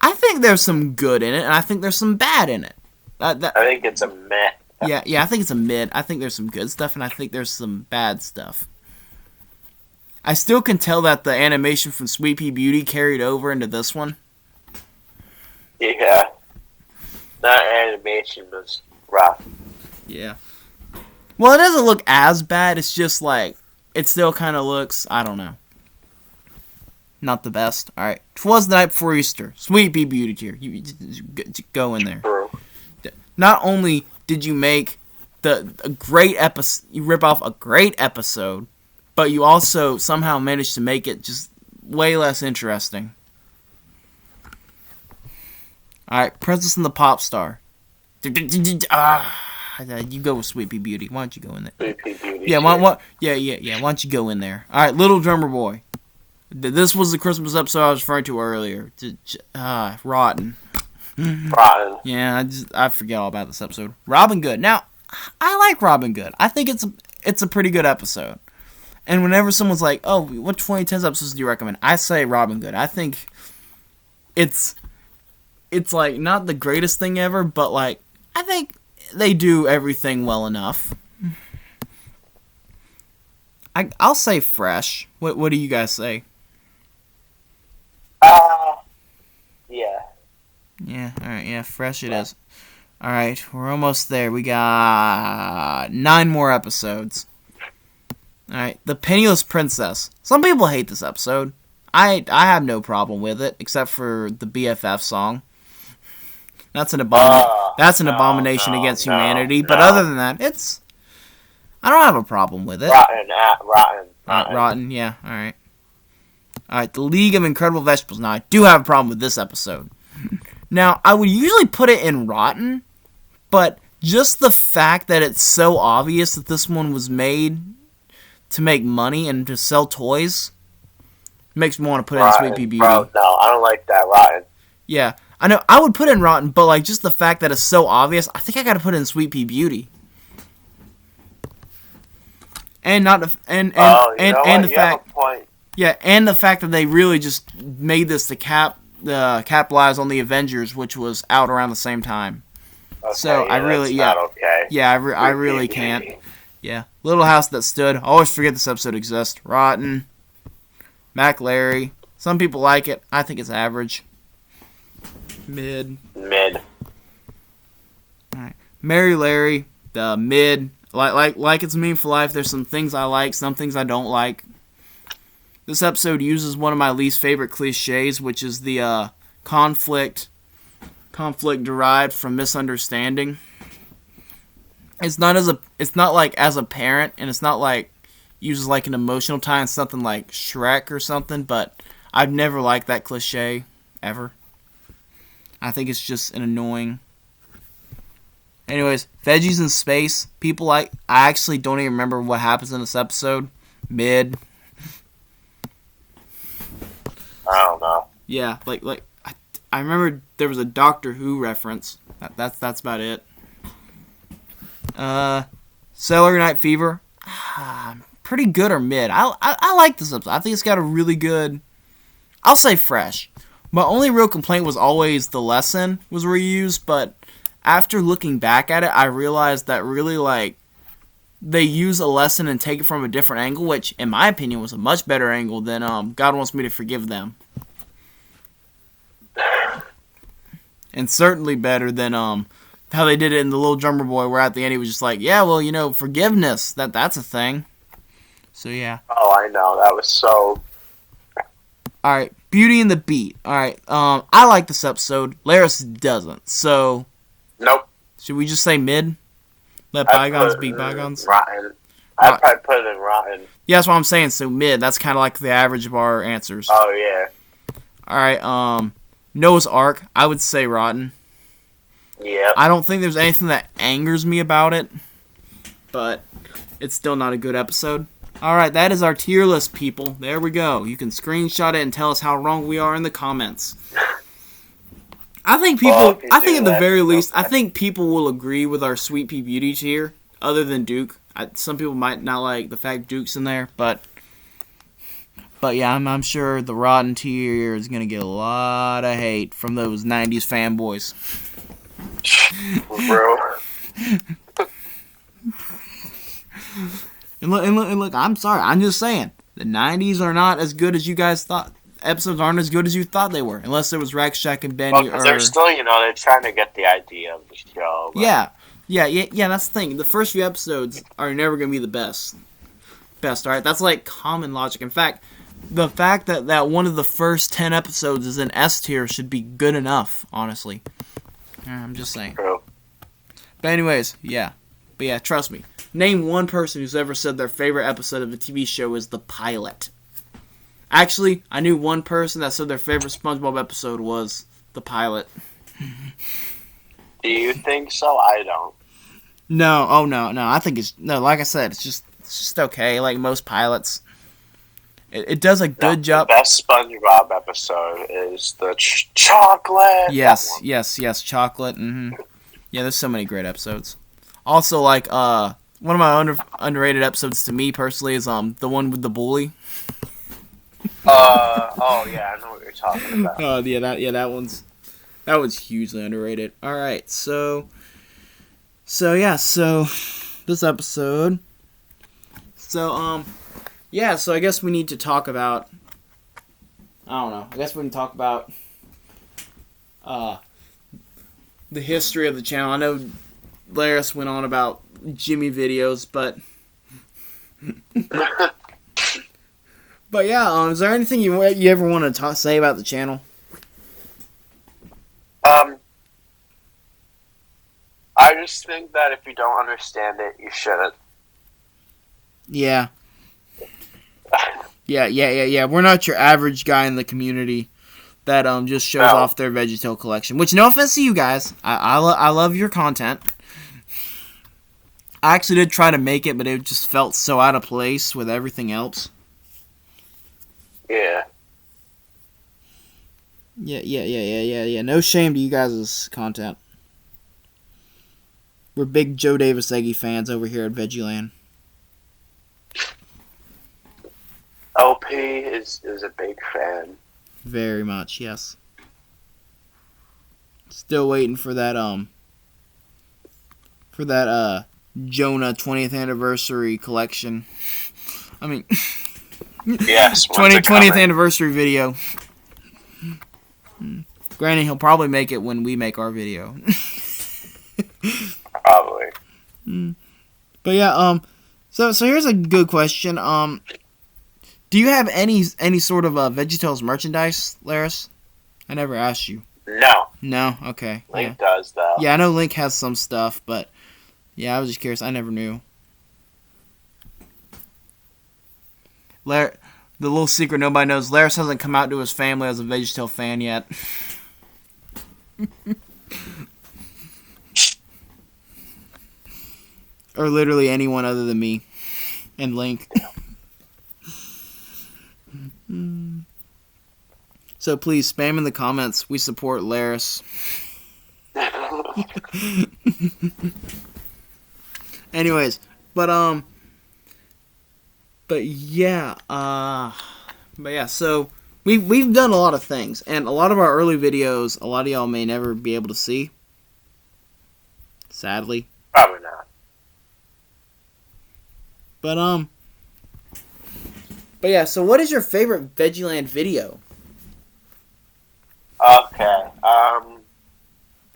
I think there's some good in it, and I think there's some bad in it. I think it's a meh. Yeah, I think it's a mid. I think there's some good stuff, and I think there's some bad stuff. I still can tell that the animation from Sweet Pea Beauty carried over into this one. Yeah. That animation was rough. Yeah. Well, it doesn't look as bad. It's just like, it still kind of looks, I don't know. Not the best. Alright. 'Twas the Night Before Easter. Sweet Pea Beauty tier. You go in there. True. Not only did you make a great episode, you rip off a great episode, but you also somehow managed to make it just way less interesting. Alright, Princess and the Pop Star. You go with Sweet Pea Beauty. Why don't you go in there? Sweet Pea Beauty. Yeah, why don't you go in there? Alright, Little Drummer Boy. This was the Christmas episode I was referring to earlier. Rotten. Rotten. Yeah, I forget all about this episode. Robin Good. Now, I like Robin Good. I think it's a pretty good episode. And whenever someone's like, "Oh, what 2010s episodes do you recommend?" I say Robin Good. I think it's like not the greatest thing ever, but like I think they do everything well enough. I'll say fresh. What do you guys say? Yeah. Yeah, alright, yeah, fresh it is. Alright, we're almost there. We got 9 more episodes. Alright, The Penniless Princess. Some people hate this episode. I have no problem with it, except for the BFF song. That's an abomination against humanity. But other than that, I don't have a problem with it. Rotten, yeah, alright. Alright, The League of Incredible Vegetables. Now, I do have a problem with this episode. Now, I would usually put it in rotten, but just the fact that it's so obvious that this one was made to make money and to sell toys makes me want to put it in Sweet Pea Beauty. Bro, no, I don't like that. Rotten. Yeah, I know. I would put it in rotten, but like just the fact that it's so obvious, I think I got to put it in Sweet Pea Beauty. And not the and the fact, yeah, and the fact that they really just made this to capitalize on the Avengers, which was out around the same time. Okay, so I really, I really can't. Yeah, Little House That Stood. I always forget this episode exists. Rotten. Mac Larry. Some people like it. I think it's average. Mid. All right. Mary Larry. Mid. Like it's a meme for life. There's some things I like, some things I don't like. This episode uses one of my least favorite cliches, which is the conflict derived from misunderstanding. It's not like as a parent, and it's not like uses like an emotional tie in something like Shrek or something, but I've never liked that cliche ever. I think it's just an annoying. Anyways, Veggies in Space. I actually don't even remember what happens in this episode. Mid. I don't know. Yeah, like I remember there was a Doctor Who reference. That's about it. Saturday Night Fever. Pretty good or mid. I like this episode. I think it's got a really good. I'll say fresh. My only real complaint was always the lesson was reused, but after looking back at it, I realized that really like they use a lesson and take it from a different angle, which in my opinion was a much better angle than God Wants Me to Forgive Them. And certainly better than how they did it in The Little Drummer Boy, where at the end he was just like, yeah, well, forgiveness, that's a thing. So yeah. Oh, I know. That was so. Alright, Beauty and the Beat. Alright, I like this episode. Larris doesn't. So Nope. Should we just say mid? Let bygones be bygones? Rotten. I'd probably put it in rotten. Yeah, that's what I'm saying. So mid. That's kind of like the average of our answers. Oh, yeah. Alright, Noah's Ark. I would say rotten. Yeah. I don't think there's anything that angers me about it, but it's still not a good episode. Alright, that is our tier list, people. There we go. You can screenshot it and tell us how wrong we are in the comments. I think people, I think at the very least, I think people will agree with our Sweet Pea Beauty tier, other than Duke. Some people might not like the fact Duke's in there, but yeah, I'm sure the rotten tier is going to get a lot of hate from those 90s fanboys. Bro. And look, I'm sorry. I'm just saying. The 90s are not as good as you guys thought. Episodes aren't as good as you thought they were. Unless it was Rex, Shack, and Benny. Well, they're still, they're trying to get the idea of the show. But... Yeah, that's the thing. The first few episodes are never going to be the best. Alright? That's like common logic. In fact, the fact that one of the first 10 episodes is in S tier should be good enough, honestly. I'm just saying. True. But anyways, yeah. But yeah, trust me. Name one person who's ever said their favorite episode of a TV show is the pilot. Actually, I knew one person that said their favorite SpongeBob episode was the pilot. Do you think so? I don't. No, oh no. I think it's no. Like I said, it's just okay. Like most pilots, It does a good job. The best SpongeBob episode is the chocolate. Yes, chocolate. Yeah, there's so many great episodes. Also, like one of my underrated episodes to me personally is the one with the bully. Oh yeah, I know what you're talking about. That one's hugely underrated. All right, so this episode. So I guess we need to talk about. I don't know. I guess we can talk about the history of the channel. I know Larris went on about Jimmy videos, but but yeah, is there anything you ever want to say about the channel? I just think that if you don't understand it, you shouldn't. Yeah. Yeah. We're not your average guy in the community that just shows off their VeggieTale collection. Which, no offense to you guys, I love your content. I actually did try to make it, but it just felt so out of place with everything else. Yeah. Yeah. No shame to you guys' content. We're big Joe Davis Eggy fans over here at VeggieLand. LP is a big fan. Very much, yes. Still waiting for that Jonah 20th anniversary collection. I mean, yes, 20th anniversary video. Granted, he'll probably make it when we make our video. Probably. But yeah, so here's a good question. Do you have any sort of VeggieTales merchandise, Larris? I never asked you. No. No? Okay. Link does, though. Yeah, I know Link has some stuff, but yeah, I was just curious. I never knew. The little secret nobody knows, Larris hasn't come out to his family as a VeggieTale fan yet. Or literally anyone other than me and Link. So please spam in the comments. We support Larris. Anyways, but yeah, so we've done a lot of things, and a lot of our early videos, a lot of y'all may never be able to see. Sadly. Probably not. But yeah, so what is your favorite VeggieLand video? Okay,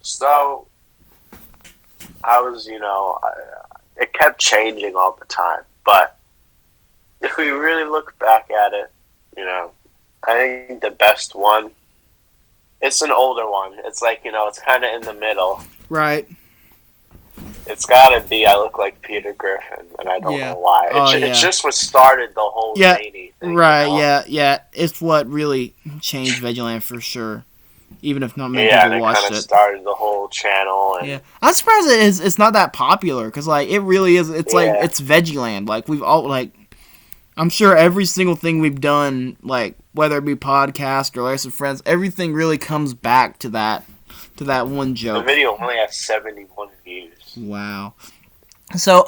so I was, it kept changing all the time, but if we really look back at it, I think the best one, it's an older one. It's like, it's kind of in the middle. Right. It's gotta be I Look Like Peter Griffin, and I don't know why. It's just what started the whole zany thing. Right, yeah. It's what really changed VeggieLand for sure. Even if not many people watched it. Yeah, it kind of started the whole channel. And I'm surprised it's not that popular, because, like, it really is. It's like, it's VeggieLand. Like, we've all, like, I'm sure every single thing we've done, like, whether it be podcast or Larris and Friends, everything really comes back to that one joke. The video only has 71 views. Wow. So,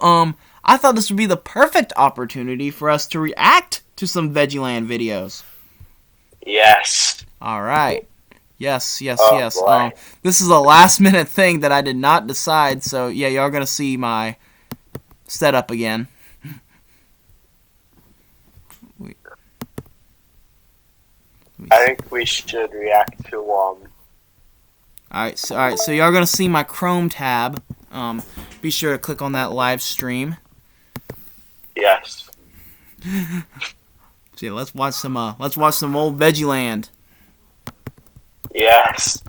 I thought this would be the perfect opportunity for us to react to some VeggieLand videos. Yes. All right. Yes. Boy. This is a last minute thing that I did not decide, so yeah, y'all are gonna see my setup again. I think we should react to Alright, so y'all are gonna see my Chrome tab. Be sure to click on that live stream. Yes. So yeah, let's watch some old VeggieLand. Yes.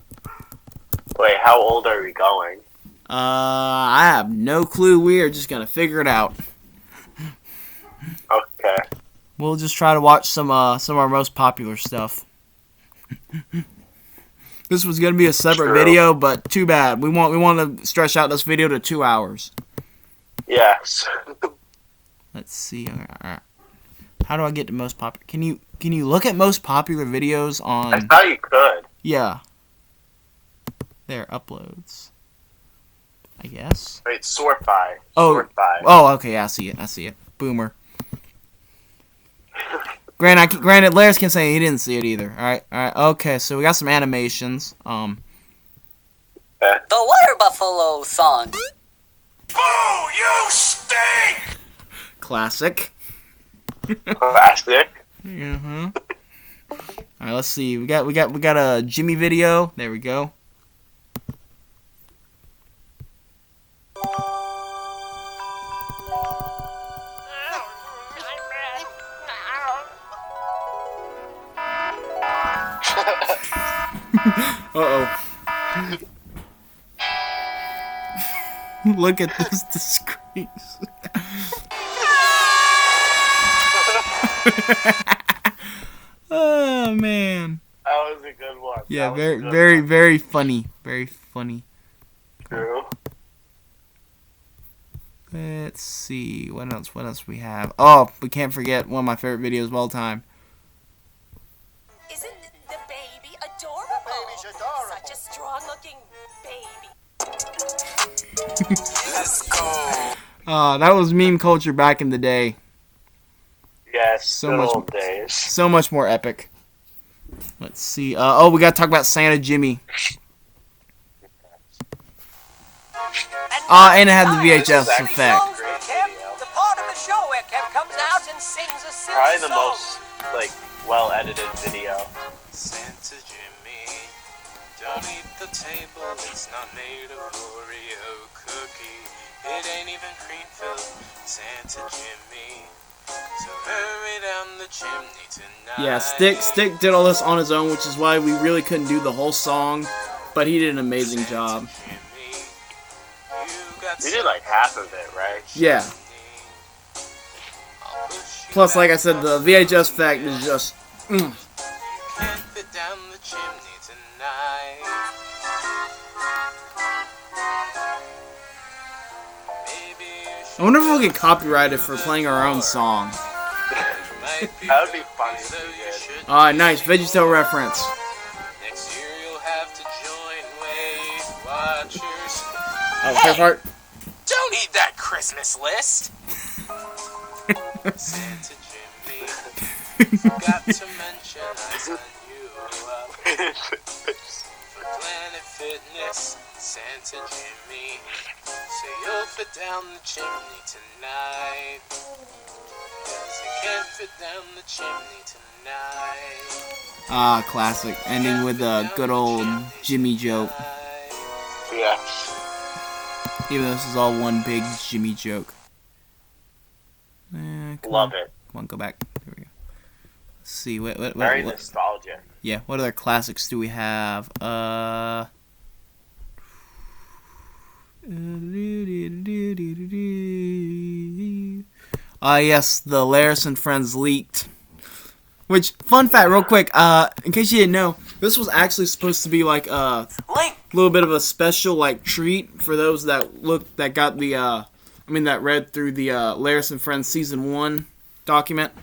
Wait, how old are we going? I have no clue. We are just gonna figure it out. Okay. We'll just try to watch some of our most popular stuff. This was gonna be a separate video, but too bad. We want to stretch out this video to 2 hours. Yes. Let's see. How do I get to most popular? Can you look at most popular videos on? I thought you could. Yeah. There, uploads. I guess. Wait, Sortify. Oh. Sortify. Oh, okay. I see it. Boomer. Granted, Larris can say he didn't see it either. All right. Okay, so we got some animations. The water buffalo song. Boo! You stink! Classic. Classic. Mm-hmm. All right, let's see. We got a Jimmy video. There we go. Uh-oh. Look at this disgrace. Oh, man. That was a good one. Yeah, very funny. Very funny. True. Let's see. What else we have? Oh, we can't forget one of my favorite videos of all time. Isn't the baby adorable? Baby's adorable. Such a strong-looking baby. Let's go. That was meme culture back in the day. Yes, So good much- old days. So much more epic. Let's see. Oh, we gotta talk about Santa Jimmy. And it had the VHS This is actually effect. a great video. The part of the show where Kev comes out and sings a silly Probably the song. most well-edited video. Santa Jimmy, don't eat the table. It's not made of Oreo cookie. It ain't even cream filled. Santa Jimmy, so hurry down the chimney tonight. Yeah, Stick did all this on his own, which is why we really couldn't do the whole song, but he did an amazing job. We did like half of it, right? Yeah. Plus, like I said, the VHS effect is just. Can't fit down the chimney tonight. Maybe you I wonder if we'll get copyrighted for playing our own song. That would be funny if we did. Nice Veggietale reference. Next year you'll have to join Weight Watchers. Oh, fair part. Don't eat that Christmas list. Santa Jimmy, forgot to mention I signed you up for Planet Fitness. Santa Jimmy, so you'll fit down the chimney tonight. 'Cause you can't fit down the chimney tonight. Classic. Ending with a good old Jimmy joke. Yes. Even though this is all one big Jimmy joke. Come Love on. it. Come on, go back. Here we go. Let's see. What Very nostalgic. Yeah, what other classics do we have? Yes, the Larris and Friends leaked. Which, fun fact, real quick, in case you didn't know, this was actually supposed to be like a little bit of a special like treat for those that got the that read through the Larris and Friends season 1 document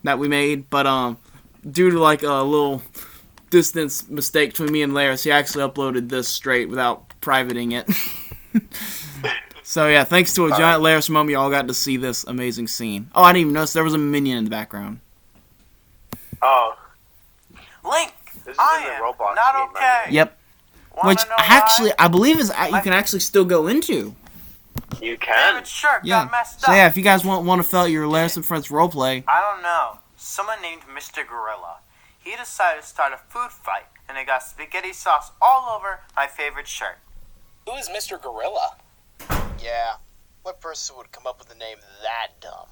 that we made, but due to like a little distance mistake between me and Larris, he actually uploaded this straight without privating it. So yeah, thanks to a giant Larris moment, you all got to see this amazing scene. Oh, I didn't even notice there was a minion in the background. Oh, Link, this is I in the am Roblox not game, okay. right? Yep. Wanna Which know actually, why? I believe you can actually still go into. You can. David Shirk Yeah. got messed So up. yeah, if you guys want to fill out your Larris and Friends roleplay, I don't know. Someone named Mr. Gorilla. He decided to start a food fight, and it got spaghetti sauce all over my favorite shirt. Who is Mr. Gorilla? Yeah, what person would come up with a name that dumb?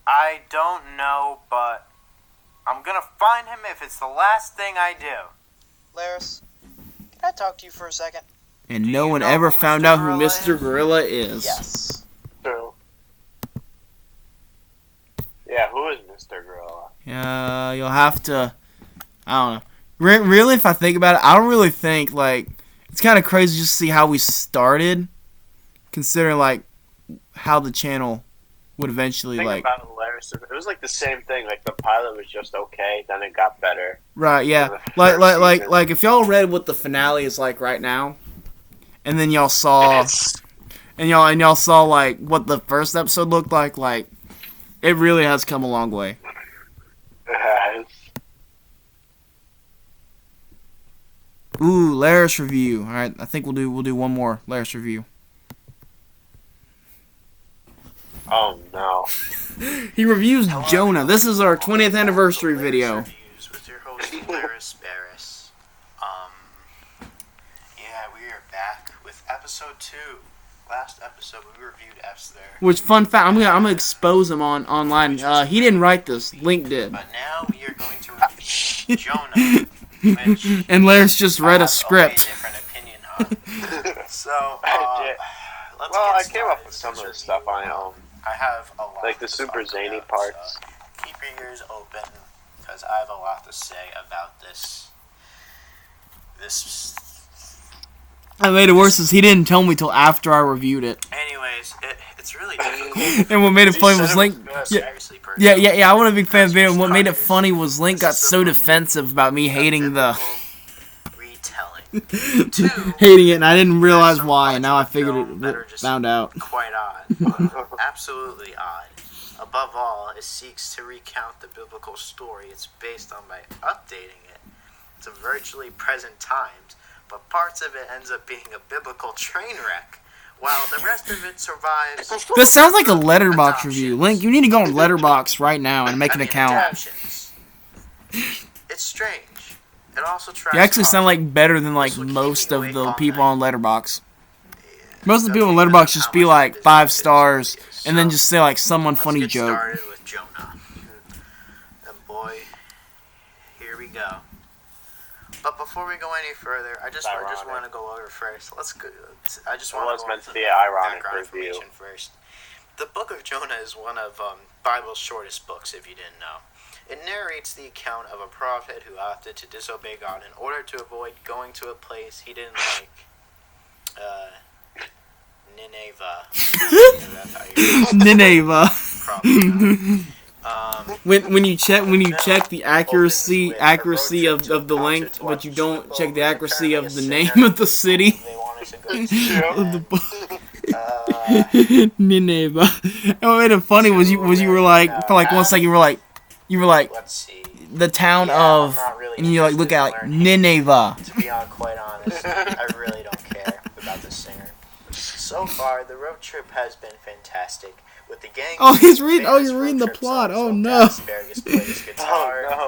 I don't know, but I'm gonna find him if it's the last thing I do. Larris, can I talk to you for a second? and no one know ever who found Mr. out who Gorilla Mr. is? Gorilla is. Yes. True. Yeah, who is Mr. Gorilla? You'll have to. I don't know. Really, if I think about it, I don't really think like it's kind of crazy just to see how we started, considering like how the channel would eventually Think like. about Larris first. It was like the same thing. Like the pilot was just okay, then it got better. Right, yeah. The Like, first like, like, season. like, if y'all read what the finale is like right now, and then y'all saw, y'all saw like what the first episode looked like, it really has come a long way. It has. Ooh, Larris review. All right, I think we'll do one more Larris review. Oh no. He reviews Jonah. This is our 20th anniversary video. Reviews with your host Larris Barris. Yeah, we are back with episode 2. Last episode we reviewed Esther. Which fun fact, I'm gonna expose him online. He didn't write this. Link did. But now we are going to review Jonah, which And Larris just read I a have script. A different opinion on. So, I let's well, I get came up started with some of this the stuff review. on I have a lot like the to super talk zany about, parts. so keep your ears open because I have a lot to say about this. I made it worse is he didn't tell me till after I reviewed it. Anyways, it's really difficult. And what made it funny was Link. Seriously, Yeah. I want to be fan of it. And what made it funny was Link got so defensive about me hating the retelling. 2, hating it, and I didn't realize why. And now I figured it. Found out. Quite odd. Absolutely odd. Above all, it seeks to recount the biblical story it's based on by updating it to virtually present times, but parts of it ends up being a biblical train wreck, while the rest of it survives. This sounds like a Letterbox review. Link, you need to go on Letterbox right now and make an account. Adaptions. It's strange. It also tries You actually sound hard. like better than like This will keep most me of awake the all people night. on Letterbox. Most of the people on Letterbox just be like 5 stars and then just say like someone Let's funny get joke. started with Jonah. And boy, here we go. But before we go any further, I just Ironic. want to go over first. I just It want was to go meant over to be the an ironic background review. information first. The Book of Jonah is one of Bible's shortest books, if you didn't know. It narrates the account of a prophet who opted to disobey God in order to avoid going to a place he didn't like. Nineveh. That's how you Nineveh. probably know. When you check the accuracy of the length, but you don't check the accuracy of the name of the city. They wanted to go to Of the book. Nineveh. And what made it funny was you were like for like 1 second you were like let's see. the town Yeah, of I'm not really and you like look interested at in like learning. Nineveh. To be quite honest, I really don't care about this singer. So far, the road trip has been fantastic. With the gang. Oh, you're reading the plot. Oh no.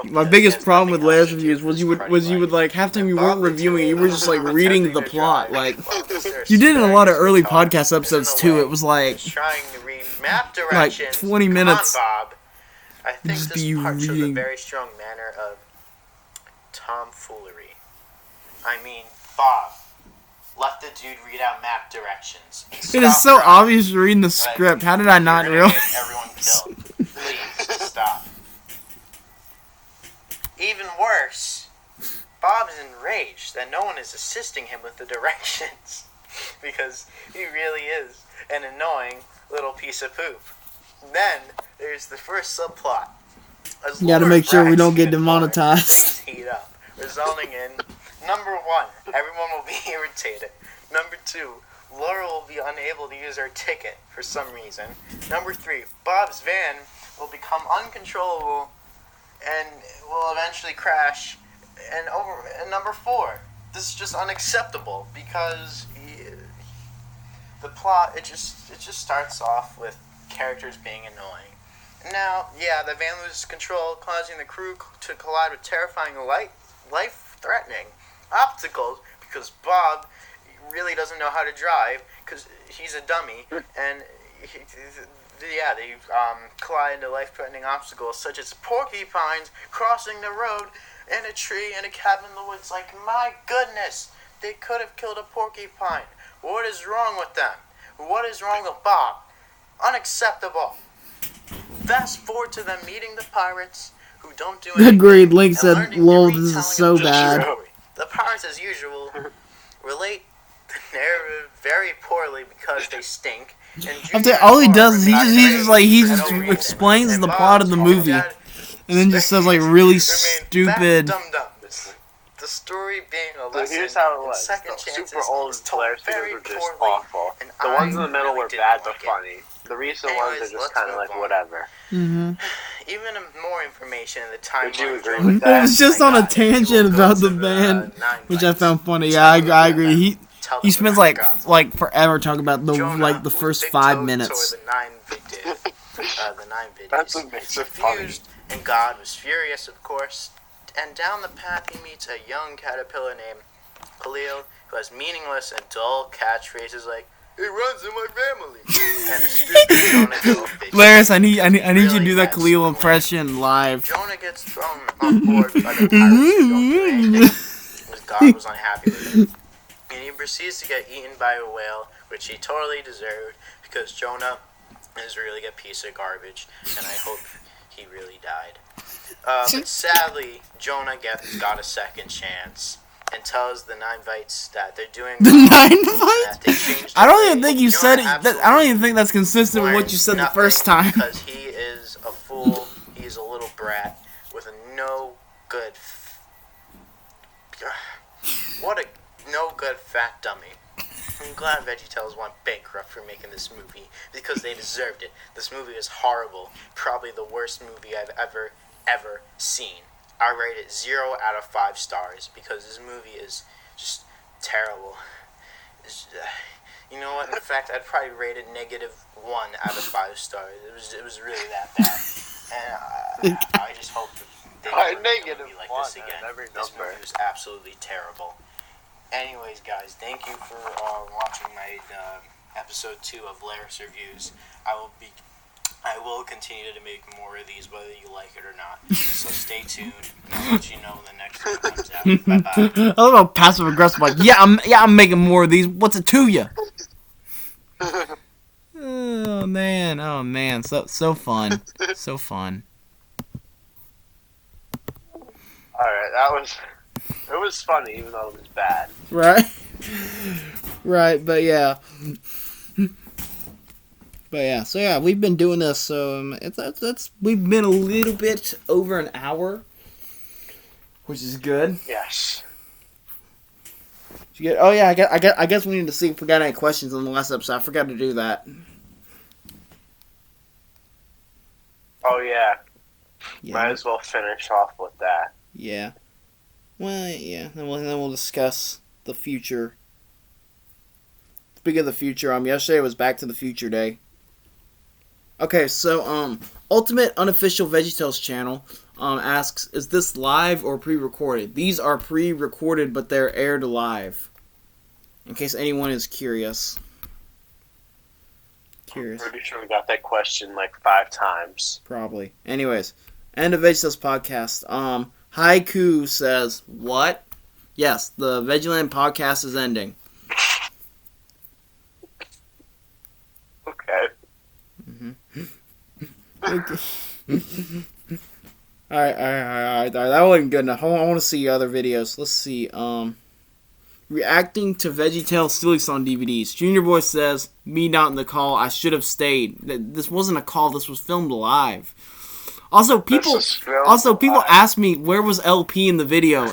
My biggest problem with Larris reviews was you would like half the time you weren't reviewing it, you were just like reading the plot. Like you did in a lot of early podcast episodes too. It was like trying to read map like directions. 20 Come minutes. on, Bob. I think Just this be part shows a reading. very strong manner of tomfoolery. I mean, Bob, let the dude read out map directions. It is so obvious you're reading the script. How did I not You're gonna realize? get everyone killed. Please stop. Even worse, Bob is enraged that no one is assisting him with the directions because he really is an annoying little piece of poop. Then there's the first subplot. As You gotta Lord make sure we brags don't get even more, demonetized. things heat up, resulting in number 1, everyone will be irritated. Number 2, Laura will be unable to use her ticket for some reason. Number 3, Bob's van will become uncontrollable and will eventually crash. And number 4, this is just unacceptable because the plot it just starts off with characters being annoying. Now, yeah, the van loses control, causing the crew to collide with terrifying life-threatening obstacles because Bob really doesn't know how to drive because he's a dummy, and they collide into life-threatening obstacles such as porcupines crossing the road and a tree and a cabin in the woods. Like, my goodness, they could have killed a porcupine. What is wrong with them? What is wrong with Bob? Unacceptable. Fast forward to them meeting the pirates who don't do anything. Agreed. Link and said, learning "Lol, the this is retelling so of the bad." story. The pirates, as usual, relate the narrative very poorly because they stink All he does is he just I don't read it. explains And the Bob's plot of the mom and movie, dad and then just says like really remain stupid. fat dum-dums. The story being a So lesson here's how it in was. second The chances super old is told Larris very videos were just poorly, awful. and The ones in the I middle really were didn't bad like but it. funny. The recent ones Anyways, are just let's kind of move like on. whatever. Even more information in the timeline. Would you agree of with Jonah. that? It was just My on a God, tangent he will go about to the band, Nine which I Lights. found funny. Tell Yeah, them I about agree. them. Tell He them spends about God's like forever talking about the Jonah, the who first was 5 big-toed minutes. toward the nine vidyates. That's what makes it funny. Refused, and God was furious, of course. And down the path, he meets a young caterpillar named Khalil, who has meaningless and dull catchphrases like "It runs in my family," and a stupid Jonah goat bitch. Larris, I need you to Really, do that that's Khalil lame. impression live. Jonah gets thrown on board by the pirates who don't do anything, because God was unhappy with it. And he proceeds to get eaten by a whale, which he totally deserved, because Jonah is really a piece of garbage, and I hope he really died. But sadly, Jonah got a second chance and tells the Nine Vites that they're doing The wrong, nine and that they fights. changed I their don't even ways. think you Jonah said it. I don't absolutely even think that's consistent with what you said the first time. because he is a fool. He's a little brat with a no good. What a no good fat dummy. I'm glad Veggietales went bankrupt for making this movie because they deserved it. This movie is horrible. Probably the worst movie I've ever seen. I rate it 0 out of 5 stars because this movie is just terrible. You know what? In fact, I'd probably rate it -1 out of 5 stars. It was really that bad. And I just hope that they don't make a movie like this -1 again. at every This number. movie was absolutely terrible. Anyways, guys, thank you for watching my episode 2 of Larris Reviews. I will continue to make more of these, whether you like it or not. So stay tuned. And I'll let you know when the next one comes out. Bye bye. I love how passive aggressive. Like, I'm making more of these. What's it to you? Oh man, so fun, so fun. All right, it was funny even though it was bad. Right, right, but yeah. So yeah, we've been doing this. So we've been a little bit over an hour, which is good. Yes. Oh yeah, I guess we need to see if we got any questions on the last episode. I forgot to do that. Oh yeah. Yeah. Might as well finish off with that. Yeah. Well, yeah. Then we'll discuss the future. Speaking of the future, yesterday was Back to the Future Day. Okay, so Ultimate Unofficial VeggieTales channel asks, is this live or pre-recorded? These are pre-recorded, but they're aired live. In case anyone is curious. I'm pretty sure we got that question like 5 times. Probably. Anyways, end of VeggieTales podcast. Haiku says, what? Yes, the VeggieLand podcast is ending. Okay. Okay. Alright. That wasn't good enough. I want to see other videos. Let's see. Reacting to VeggieTales Silly Song DVDs. Junior Boy says, me not in the call. I should have stayed. This wasn't a call. This was filmed live. Also, people asked me where was LP in the video,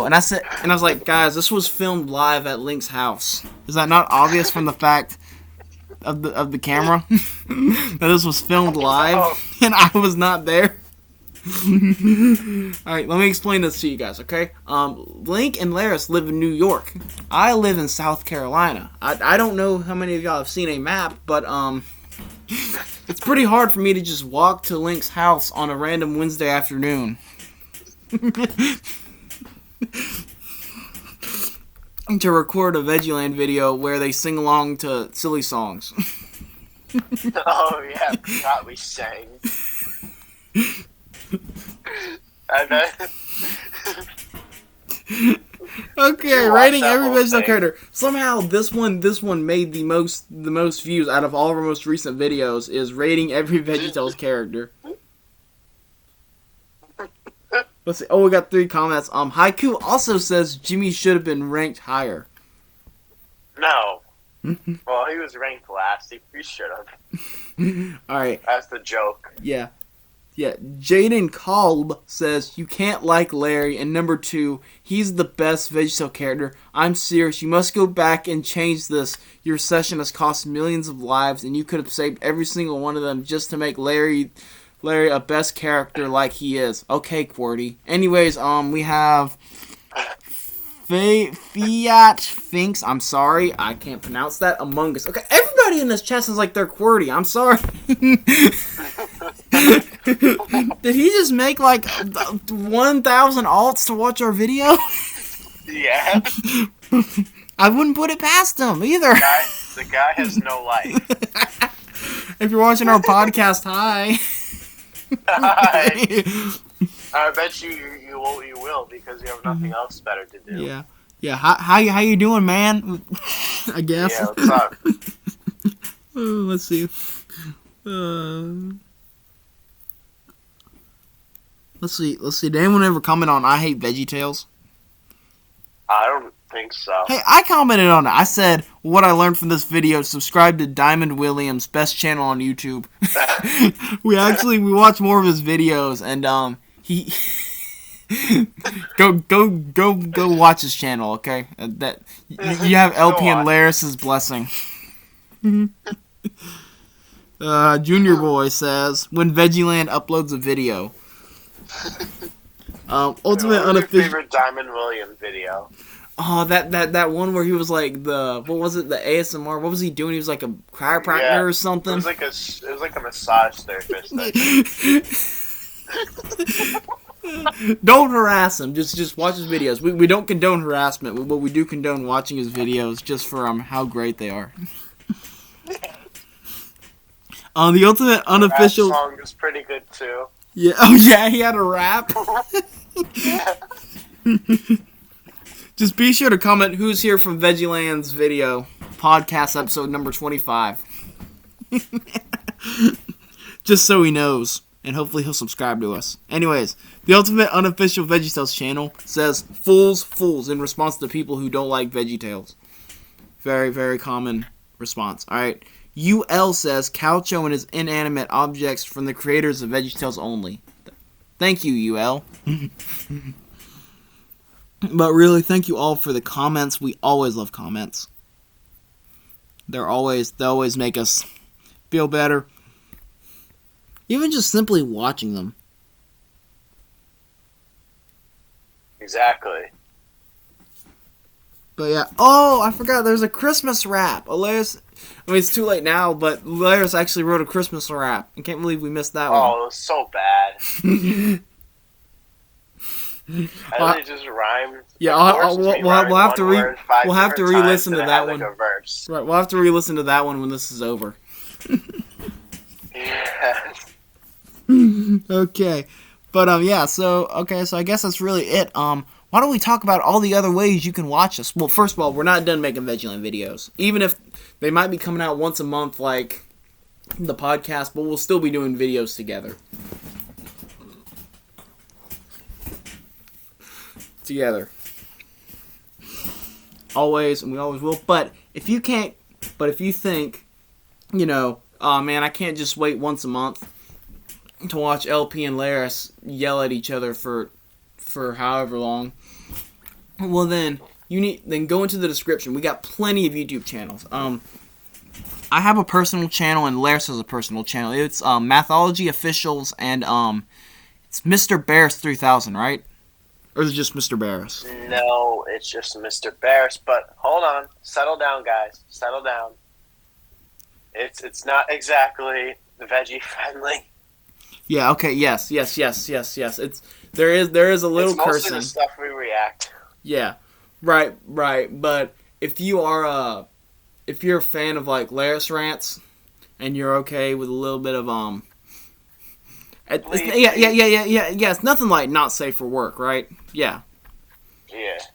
and I said, and I was like, guys, this was filmed live at Link's house. Is that not obvious from the fact of the camera that this was filmed live and I was not there? Alright, let me explain this to you guys, okay? Link and Larris live in New York. I live in South Carolina. I don't know how many of y'all have seen a map, but it's pretty hard for me to just walk to Link's house on a random Wednesday afternoon. To record a VeggieLand video where they sing along to silly songs. Oh yeah, I forgot we sang. And then Okay, watch rating that every whole VeggieTales thing? character. Somehow this one made the most views out of all of our most recent videos. Is rating every VeggieTales character. Let's see. Oh, we got 3 comments. Haiku also says Jimmy should have been ranked higher. no. Well, he was ranked last. He should have. All right. That's the joke. Yeah. Yeah. Jaden Kolb says, you can't like Larry. And number 2, he's the best VeggieTale character. I'm serious. You must go back and change this. Your session has cost millions of lives, and you could have saved every single one of them just to make Larry a best character like he is. Okay, QWERTY. Anyways, we have Fiat Finks. I'm sorry, I can't pronounce that. Among Us. Okay, everybody in this chat sounds like they're QWERTY. I'm sorry. Did he just make like 1,000 alts to watch our video? Yeah. I wouldn't put it past him either. The guy has no life. If you're watching our podcast, hi. Hi. I bet you will because you have nothing else better to do. Yeah. Yeah. How you doing, man? I guess. Yeah, what's up? Let's see. Let's see. Did anyone ever comment on I hate Veggietales? I don't think so. Hey, I commented on it. I said what I learned from this video. Subscribe to Diamond Williams, best channel on YouTube. we watch more of his videos, and he go watch his channel. Okay, that you have LP and Larris's blessing. Junior Boy says when VeggieLand uploads a video. Ultimate unofficial favorite Diamond Williams video. Oh, that one where he was like what was it? The ASMR. What was he doing? He was like a chiropractor or something. It was like a massage therapist. Don't harass him. Just watch his videos. We don't condone harassment, but we do condone watching his videos just for how great they are. The ultimate unofficial rap song is pretty good too. Yeah. Oh yeah, he had a rap. Just be sure to comment who's here from VeggieLand's video podcast episode number 25. Just so he knows, and hopefully he'll subscribe to us. Anyways, the ultimate unofficial VeggieTales channel says fools in response to people who don't like VeggieTales. Very, very common response. All right. UL says Calcho and his inanimate objects from the creators of VeggieTales only. Thank you, UL. But really, thank you all for the comments. We always love comments. They always make us feel better. Even just simply watching them. Exactly. But yeah. Oh, I forgot. There's a Christmas rap. Larris. I mean, it's too late now, but Larris actually wrote a Christmas rap. I can't believe we missed that one. Oh, it was so bad. I think it just rhymed. Yeah, we'll have to re-listen to that one. Right, we'll have to re-listen to that one when this is over. Yes. Okay, but yeah. So I guess that's really it. Why don't we talk about all the other ways you can watch us? Well, first of all, we're not done making VeggieLand videos, even if they might be coming out once a month, like the podcast. But we'll still be doing videos together. Always, and we always will. But if you think, oh man, I can't just wait once a month to watch LP and Larris yell at each other for however long. Well, then go into the description. We got plenty of YouTube channels. I have a personal channel and Larris has a personal channel. It's Mathology Officials and it's Mr. Barris 3000, right? Or is it just Mr. Barris? No, it's just Mr. Barris. But hold on, settle down, guys. Settle down. It's not exactly veggie friendly. Yeah. Okay. Yes. It's there is a little it's mostly cursing. The stuff we react. Yeah. Right. But if you're a fan of like Larris rants, and you're okay with a little bit of it's nothing like not safe for work, right? Yeah.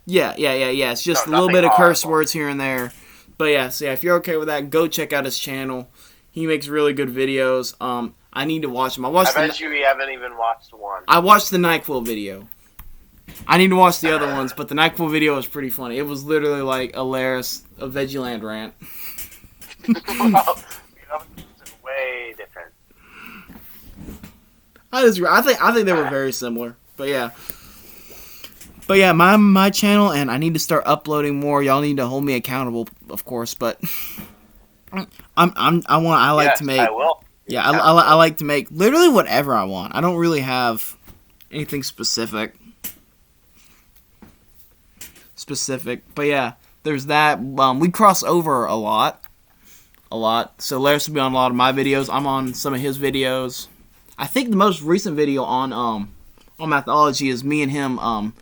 Yeah. It's just a little bit of curse words here and there. But yeah, so if you're okay with that, go check out his channel. He makes really good videos. I need to watch him. I bet you haven't even watched one. I watched the NyQuil video. I need to watch the other ones, but the NyQuil video was pretty funny. It was literally like a VeggieLand rant. Well, way different. I disagree. I think they were very similar. But yeah. But yeah, my channel, and I need to start uploading more. Y'all need to hold me accountable, of course. But I like to make. I will. Yeah, I like to make literally whatever I want. I don't really have anything specific. But yeah, there's that. We cross over a lot. So Larris will be on a lot of my videos. I'm on some of his videos. I think the most recent video on Mathology is me and him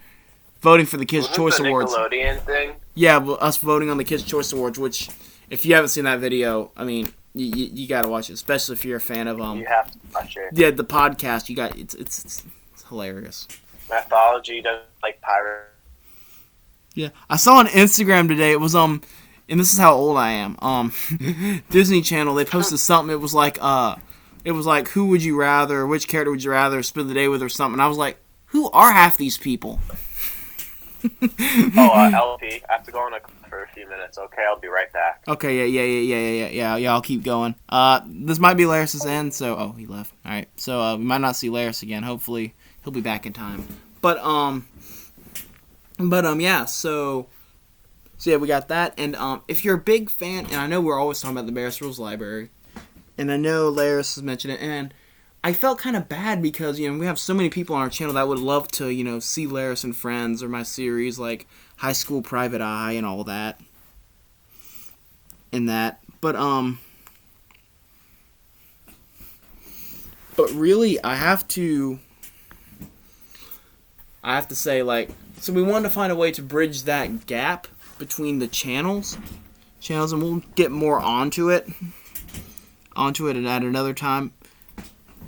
voting for the Kids' Choice Awards. Nickelodeon thing? Yeah, us voting on the Kids' Choice Awards, which, if you haven't seen that video, I mean, you gotta watch it, especially if you're a fan of you have to watch it. Yeah, the podcast. You got it's hilarious. Mathology doesn't like pirate. Yeah, I saw on Instagram today. It was and this is how old I am. Disney Channel. They posted something. It was like who would you rather? Which character would you rather spend the day with, or something? And I was like, who are half these people? LP. I have to go on a call for a few minutes. Okay, I'll be right back. Okay, yeah. I'll keep going. This might be Larris's end. So, he left. All right. So we might not see Larris again. Hopefully, he'll be back in time. But yeah. So yeah, we got that. And if you're a big fan, and I know we're always talking about the Barris Rules Library, and I know Larris has mentioned it, and I felt kind of bad because, we have so many people on our channel that would love to, see Larris and Friends or my series like High School Private Eye and all that. But really, I have to say, so we wanted to find a way to bridge that gap between the channels, and we'll get more onto it at another time.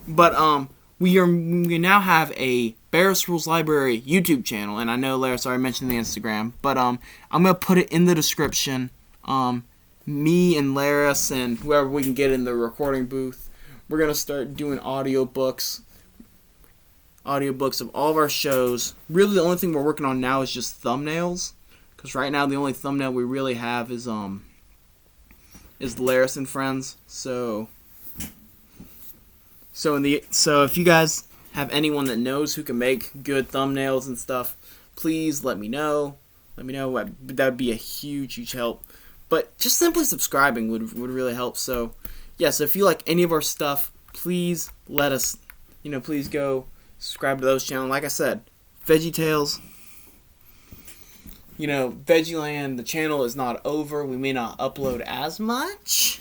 But we now have a Barris Rules Library YouTube channel, and I know Larris already mentioned the Instagram, but I'm gonna put it in the description. Me and Larris and whoever we can get in the recording booth, we're gonna start doing audiobooks of all of our shows. Really, the only thing we're working on now is just thumbnails, because right now the only thumbnail we really have is Larris and Friends. So if you guys have anyone that knows who can make good thumbnails and stuff, please let me know. That would be a huge help. But just simply subscribing would really help. So yeah, so if you like any of our stuff, please let us, please go subscribe to those channels. Like I said, Veggietales, VeggieLand, the channel is not over. We may not upload as much,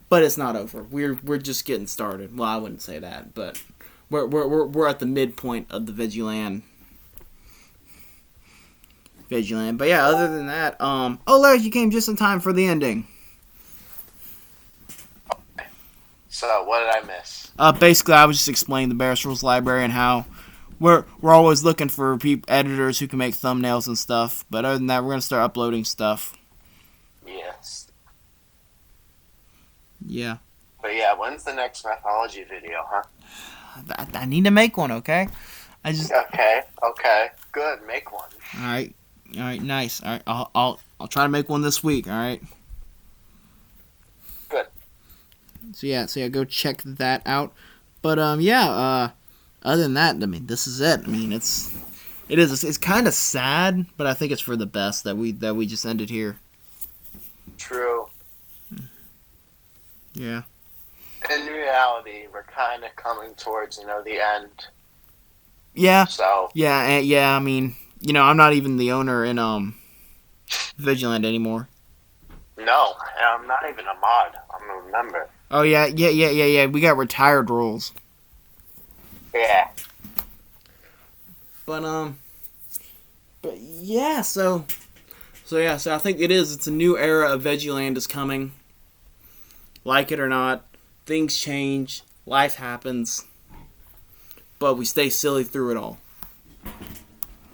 but it's not over. We're just getting started. Well, I wouldn't say that, but we're at the midpoint of the VeggieLand. But yeah, other than that, Larry, you came just in time for the ending. So what did I miss? Basically, I was just explaining the Barris Rules Library and how we're always looking for editors who can make thumbnails and stuff. But other than that, we're gonna start uploading stuff. Yes. Yeah. But yeah, when's the next Mathology video, huh? I need to make one, okay? Okay, good, make one. All right, nice. All right, I'll try to make one this week. All right. Good. So yeah, go check that out. But other than that, I mean, this is it. I mean, it's kind of sad, but I think it's for the best that we just ended here. True. Yeah. In reality, we're kind of coming towards, the end. Yeah. So. Yeah. I mean, I'm not even the owner in VeggieLand anymore. No, I'm not even a mod. I'm a member. Oh yeah. We got retired roles. Yeah. But yeah. So I think it's a new era of VeggieLand is coming. Like it or not, things change, life happens, but we stay silly through it all.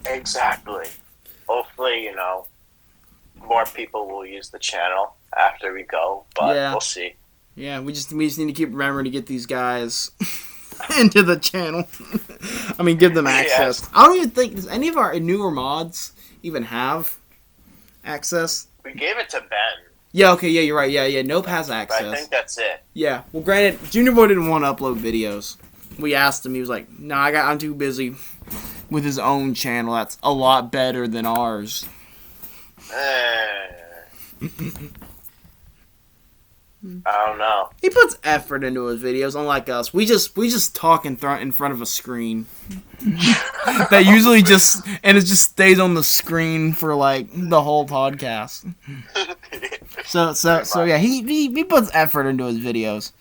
Exactly. Hopefully, more people will use the channel after we go, but we'll see. Yeah, we just need to keep remembering to get these guys into the channel. I mean, give them access. Yes. I don't even think, does any of our newer mods even have access? We gave it to Ben. Yeah, okay, yeah, you're right. Yeah, Nope has But I access. think that's it. Yeah, well, granted, Junior Boy didn't want to upload videos. We asked him, he was like, "Nah, I'm too busy with his own channel. That's a lot better than ours." I don't know. He puts effort into his videos, unlike us. We just talk in front of a screen. That usually just and it just stays on the screen for like the whole podcast. So yeah, he puts effort into his videos.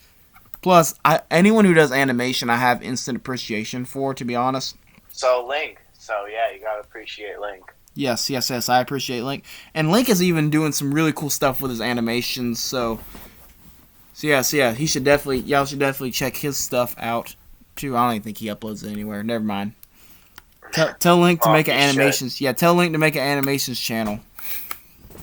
Plus, anyone who does animation, I have instant appreciation for. To be honest. So Link. So yeah, you gotta appreciate Link. Yes, I appreciate Link, and Link is even doing some really cool stuff with his animations. So yeah, he should definitely, y'all should definitely check his stuff out too. I don't even think he uploads it anywhere. Never mind. Tell Link to make an animations. Yeah, tell Link to make an animations channel.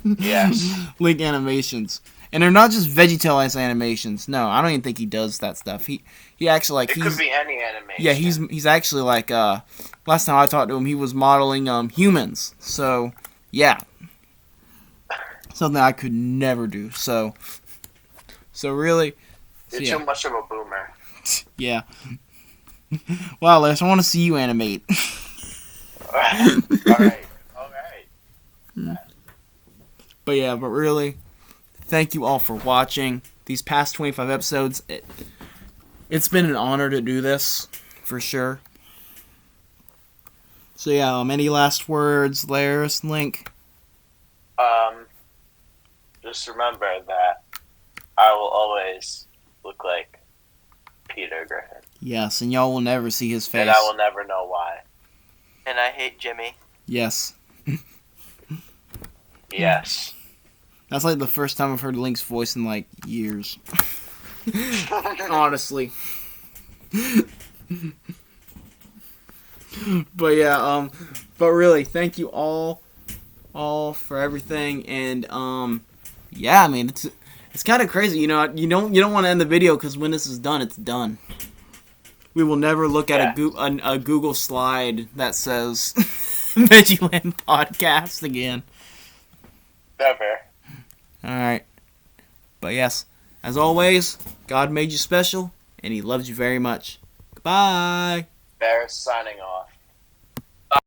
Yes. Link Animations, and they're not just Veggietales animations. No, I don't even think he does that stuff. He actually like It could be any animation. yeah, he's actually like last time I talked to him, he was modeling humans. So yeah, something I could never do. So really, You're yeah. too much of a boomer. Yeah. Wow, Les, I want to see you animate. Alright. But really, thank you all for watching these past 25 episodes. It's been an honor to do this, for sure. So yeah, any last words, Larris, Link? Just remember that I will always look like Peter Griffin. Yes, and y'all will never see his face. And I will never know why. And I hate Jimmy. Yes. Yes. That's like the first time I've heard Link's voice in like years. Honestly. But yeah, but really, thank you all for everything, and yeah, I mean it's kind of crazy, you know. You don't want to end the video because when this is done, it's done. We will never look at a Google slide that says VeggieLand Podcast again. Never. Alright. But yes, as always, God made you special, and He loves you very much. Goodbye. Barris signing off.